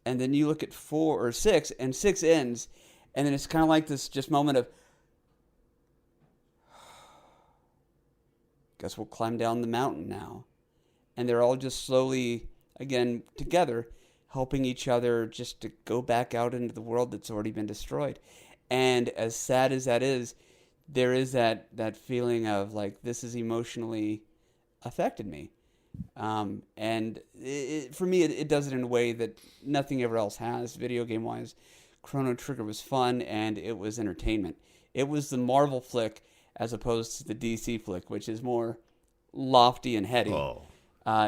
and then you look at 4 or 6, and 6 ends, and then it's kind of like this just moment of, guess we'll climb down the mountain now, and they're all just slowly again together, helping each other just to go back out into the world that's already been destroyed. And as sad as that is, there is that feeling of like, this has emotionally affected me. And for me, it does it in a way that nothing ever else has, video game wise. Chrono Trigger was fun, and it was entertainment. It was the Marvel flick as opposed to the DC flick, which is more lofty and heady. Oh.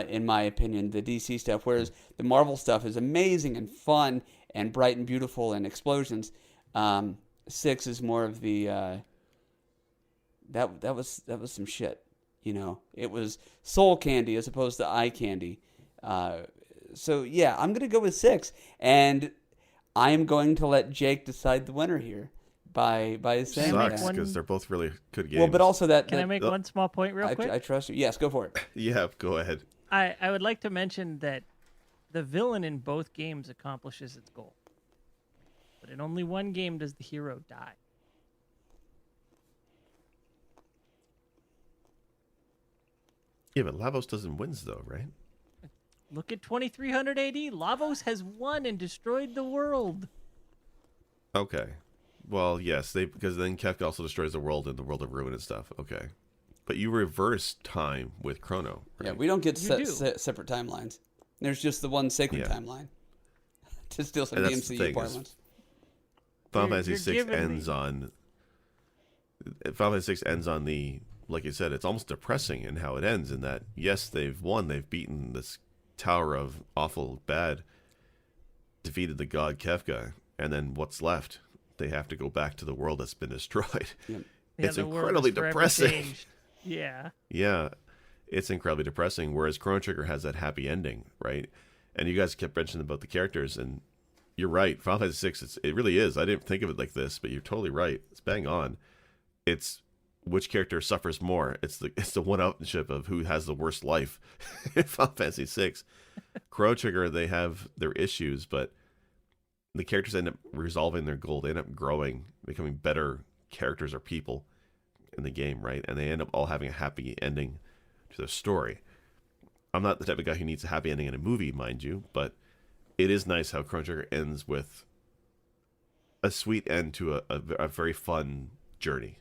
In my opinion, the DC stuff, whereas the Marvel stuff is amazing and fun and bright and beautiful and explosions. 6 is more of the that was some shit. It was soul candy as opposed to eye candy. So yeah, I'm gonna go with 6, and I am going to let Jake decide the winner here by saying that. Sucks, because they're both really good games. Well, but also Can I make one small point real quick? I trust you. Yes, go for it. Yeah, go ahead. I would like to mention that the villain in both games accomplishes its goal. But in only one game does the hero die. Yeah, but Lavos doesn't win, though, right? Look at 2300 AD. Lavos has won and destroyed the world. Okay. Well, yes, because then Kefka also destroys the world and the world of ruin and stuff. Okay. But you reverse time with Chrono, right? Yeah, we don't get separate timelines. There's just the one sacred timeline to steal some DMCU parlance. Final Fantasy 6 ends on the, like you said, it's almost depressing in how it ends, in that, yes, they've won, they've beaten this tower of awful bad, defeated the god Kefka, and then what's left? They have to go back to the world that's been destroyed. Yep. It's incredibly depressing. Yeah. Yeah, it's incredibly depressing, whereas Chrono Trigger has that happy ending, right? And you guys kept mentioning about the characters, and you're right. Final Fantasy VI, it really is. I didn't think of it like this, but you're totally right. It's bang on. It's which character suffers more. It's the one-upmanship of who has the worst life in Final Fantasy VI. Chrono Trigger, they have their issues, but the characters end up resolving their goal. They end up growing, becoming better characters or people in the game, right? And they end up all having a happy ending to their story. I'm not the type of guy who needs a happy ending in a movie, mind you, but it is nice how Chrono Trigger ends with a sweet end to a very fun journey.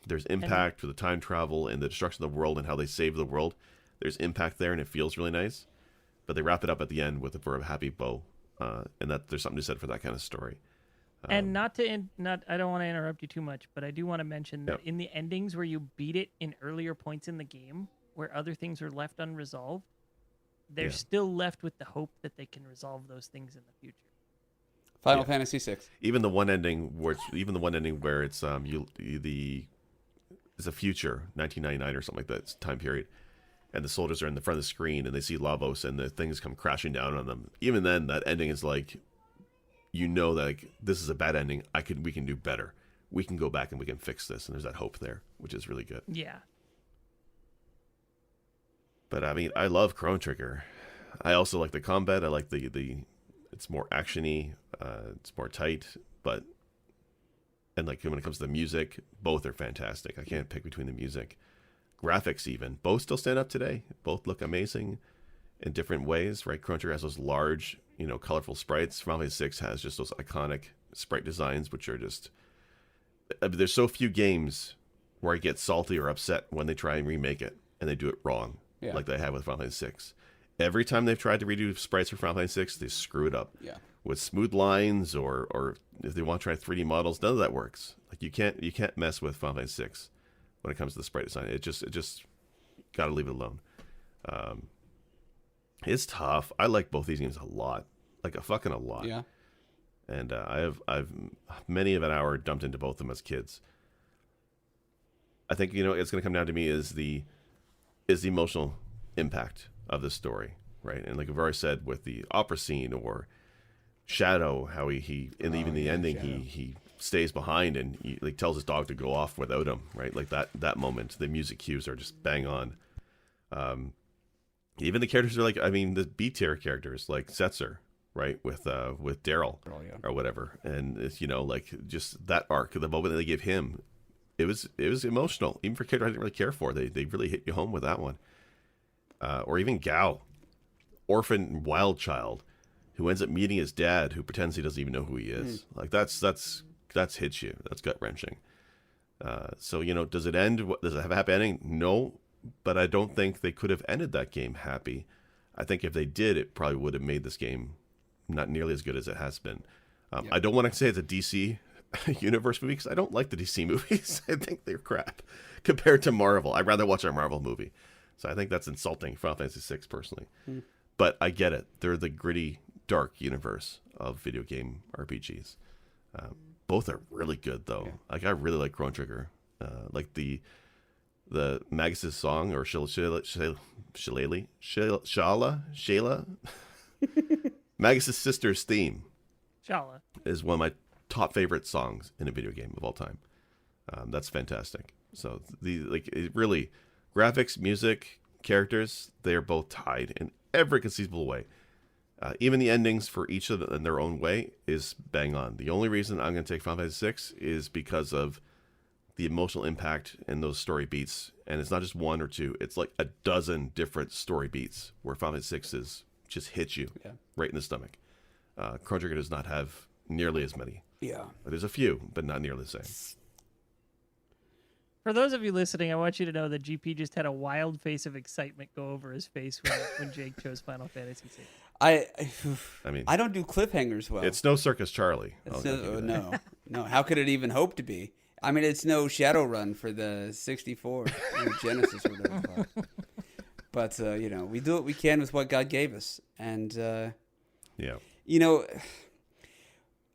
There's impact with the time travel and the destruction of the world and how they save the world. There's impact there, and it feels really nice. But they wrap it up at the end with a happy bow, and that there's something to be said for that kind of story. And not I don't want to interrupt you too much, but I do want to mention that in the endings where you beat it in earlier points in the game, where other things are left unresolved, they're still left with the hope that they can resolve those things in the future. Final Fantasy VI. Even the one ending where it's it's a future 1999 or something like that time period, and the soldiers are in the front of the screen and they see Lavos and the things come crashing down on them. Even then, that ending is like, that like, this is a bad ending. We can do better. We can go back and we can fix this. And there's that hope there, which is really good. Yeah. But I mean, I love Chrono Trigger. I also like the combat. I like the it's more actiony. It's more tight, and like when it comes to the music, both are fantastic. I can't pick between the music. Graphics even. Both still stand up today. Both look amazing in different ways, right? Chrono Trigger has those large, colorful sprites. Final Fantasy VI has just those iconic sprite designs, which are just... there's so few games where I get salty or upset when they try and remake it, and they do it wrong, like they have with Final Fantasy VI. Every time they've tried to redo sprites for Final Fantasy VI, they screw it up. Yeah. With smooth lines or if they want to try 3D models, none of that works. Like you can't mess with Final Fantasy VI when it comes to the sprite design. It just got to leave it alone. It's tough. I like both these games a lot, like a fucking a lot. Yeah. And I've many of an hour dumped into both of them as kids. I think it's going to come down to me is the emotional impact of the story, right? And like I've already said with the opera scene or Shadow, how even the ending Shadow. he stays behind and he like tells his dog to go off without him, right? Like that moment, the music cues are just bang on. Even the characters are like, I mean, the B tier characters like Setzer, right? With Daryl or whatever, and it's like just that arc, the moment that they give him, it was emotional, even for a character I didn't really care for. They really hit you home with that one. Or even Gao, orphan wild child, who ends up meeting his dad, who pretends he doesn't even know who he is. Like that's hits you. That's gut wrenching. So does it end? Does it have a happy ending? No, but I don't think they could have ended that game happy. I think if they did, it probably would have made this game not nearly as good as it has been. I don't want to say it's a DC universe movie because I don't like the DC movies. I think they're crap compared to Marvel. I'd rather watch a Marvel movie. So I think that's insulting Final Fantasy VI personally. But I get it. They're the gritty, dark universe of video game RPGs. Both are really good though. Like I really like Chrono Trigger. Like the Magus' song or Shayla Magus' sister's theme Shala is one of my top favorite songs in a video game of all time. That's fantastic. So it really, graphics, music, characters, they are both tied in every conceivable way. Even the endings for each of them in their own way is bang on. The only reason I'm going to take Final Fantasy VI is because of the emotional impact in those story beats. And it's not just one or two. It's like a dozen different story beats where Final Fantasy VI just hits you right in the stomach. Chrono Trigger does not have nearly as many. Yeah. There's a few, but not nearly the same. For those of you listening, I want you to know that GP just had a wild face of excitement go over his face when Jake chose Final Fantasy VI. I mean, I don't do cliffhangers well. It's no Circus Charlie. No. How could it even hope to be? I mean, it's no Shadowrun for the 64 or Genesis or whatever. But we do what we can with what God gave us, and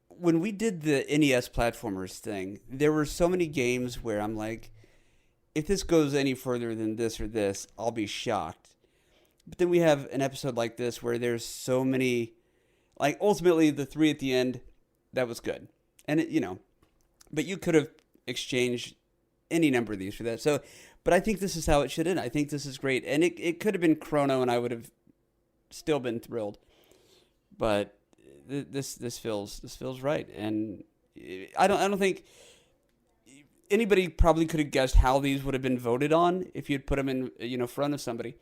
when we did the NES platformers thing, there were so many games where I'm like, if this goes any further than this or this, I'll be shocked. But then we have an episode like this where there's so many, like ultimately the 3 at the end, that was good. And but you could have exchanged any number of these for that. So, but I think this is how it should end. I think this is great. And it could have been Chrono and I would have still been thrilled. But this feels right. And I don't think anybody probably could have guessed how these would have been voted on if you'd put them in front of somebody.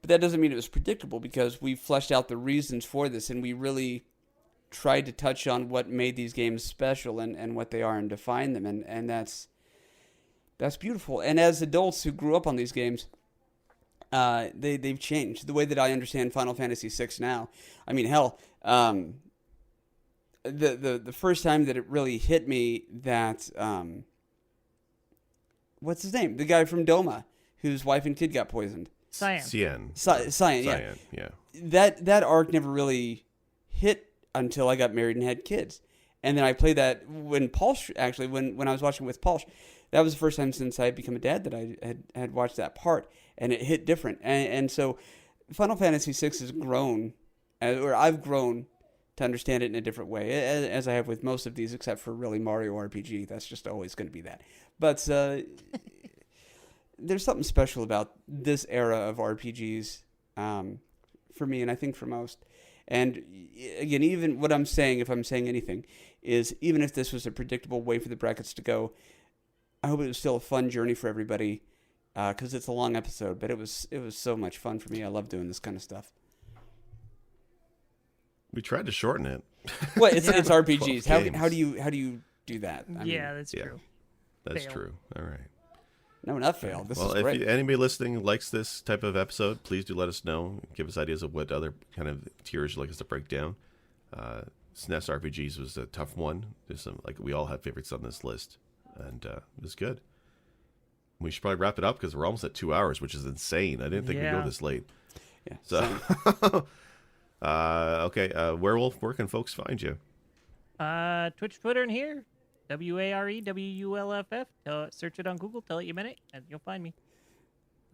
But that doesn't mean it was predictable because we fleshed out the reasons for this and we really tried to touch on what made these games special and what they are and define them. And that's beautiful. And as adults who grew up on these games, they've changed. The way that I understand Final Fantasy VI now, I mean, hell, the first time that it really hit me that what's his name? The guy from Doma, whose wife and kid got poisoned. Cyan. Cyan, yeah. That arc never really hit until I got married and had kids. And then I played that when Paulsh, actually, when I was watching with Paulsh. That was the first time since I had become a dad that I had watched that part, and it hit different. And so Final Fantasy VI has grown, or I've grown to understand it in a different way, as I have with most of these, except for really Mario RPG. That's just always going to be that. But there's something special about this era of RPGs for me, and I think for most. And again, even what I'm saying, if I'm saying anything, is even if this was a predictable way for the brackets to go, I hope it was still a fun journey for everybody, because it's a long episode, but it was so much fun for me. I love doing this kind of stuff. We tried to shorten it. Well, it's RPGs. How do you do that? I mean, That's true. That's Fail. true. All right. No, not fail. This Well, is great. if anybody listening likes this type of episode, please do let us know. Give us ideas of what other kind of tiers you'd like us to break down. SNES RPGs was a tough one. There's some, like, we all have favorites on this list, and it was good. We should probably wrap it up because we're almost at 2 hours, which is insane. I didn't think we'd go this late. Yeah. So, Werewolf, where can folks find you? Twitch, Twitter, and here. WAREWULFF. Search it on Google, tell it you meant it, and you'll find me.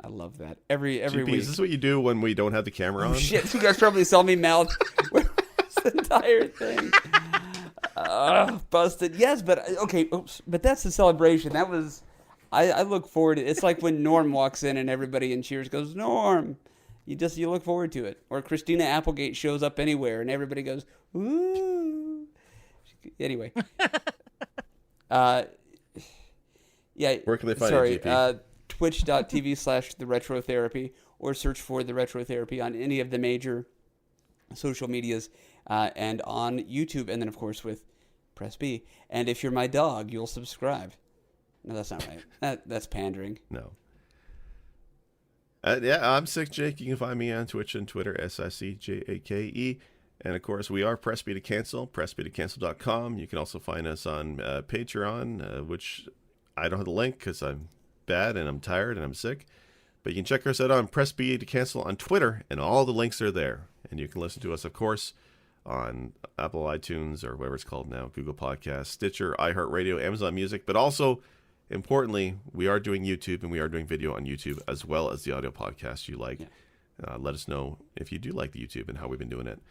I love that. Every GP, week. is this what you do when we don't have the camera on? Oh, shit, you guys probably saw me mouth the entire thing. Busted. Yes, but okay. Oops. But that's the celebration. That was. I look forward to it. It's like when Norm walks in and everybody in Cheers goes, Norm. You look forward to it. Or Christina Applegate shows up anywhere and everybody goes, ooh. Anyway. Yeah. Where can they find you, GP? Twitch.tv/TheRetroTherapy, or search for The Retro Therapy on any of the major social medias, and on YouTube, and then, of course, with Press B. And if you're my dog, you'll subscribe. No, that's not right. That's pandering. No. I'm Sick Jake. You can find me on Twitch and Twitter, SICJAKE. And, of course, we are Press B to Cancel, PressBToCancel.com. You can also find us on Patreon, which I don't have the link because I'm bad and I'm tired and I'm sick. But you can check us out on Press B to Cancel on Twitter, and all the links are there. And you can listen to us, of course, on Apple iTunes or whatever it's called now, Google Podcasts, Stitcher, iHeartRadio, Amazon Music. But also, importantly, we are doing YouTube, and we are doing video on YouTube as well as the audio podcast you like. Yeah. Let us know if you do like the YouTube and how we've been doing it.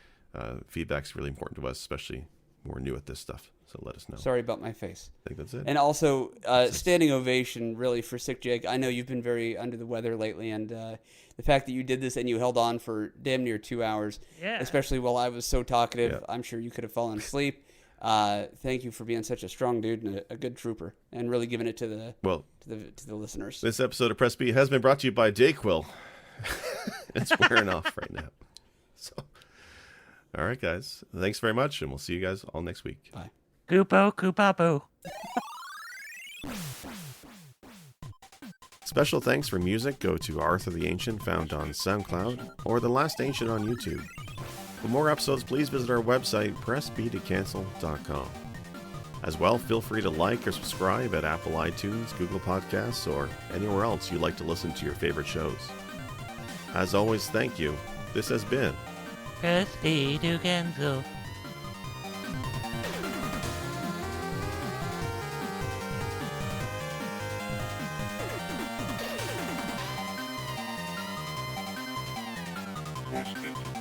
Feedback's really important to us, especially when we're new at this stuff. So let us know. Sorry about my face. I think that's it. And also, standing ovation, really, for Sick Jake. I know you've been very under the weather lately, and the fact that you did this and you held on for damn near 2 hours, especially while I was so talkative, I'm sure you could have fallen asleep. Thank you for being such a strong dude and a good trooper, and really giving it to the listeners. This episode of Press B has been brought to you by Dayquil. It's wearing off right now. So, all right, guys. Thanks very much, and we'll see you guys all next week. Bye. Koopo, Koopapo. Special thanks for music go to Arthur the Ancient, found on SoundCloud, or The Last Ancient on YouTube. For more episodes, please visit our website, PressBToCancel.com. As well, feel free to like or subscribe at Apple iTunes, Google Podcasts, or anywhere else you like to listen to your favorite shows. As always, thank you. This has been Press B to Cancel. Press B to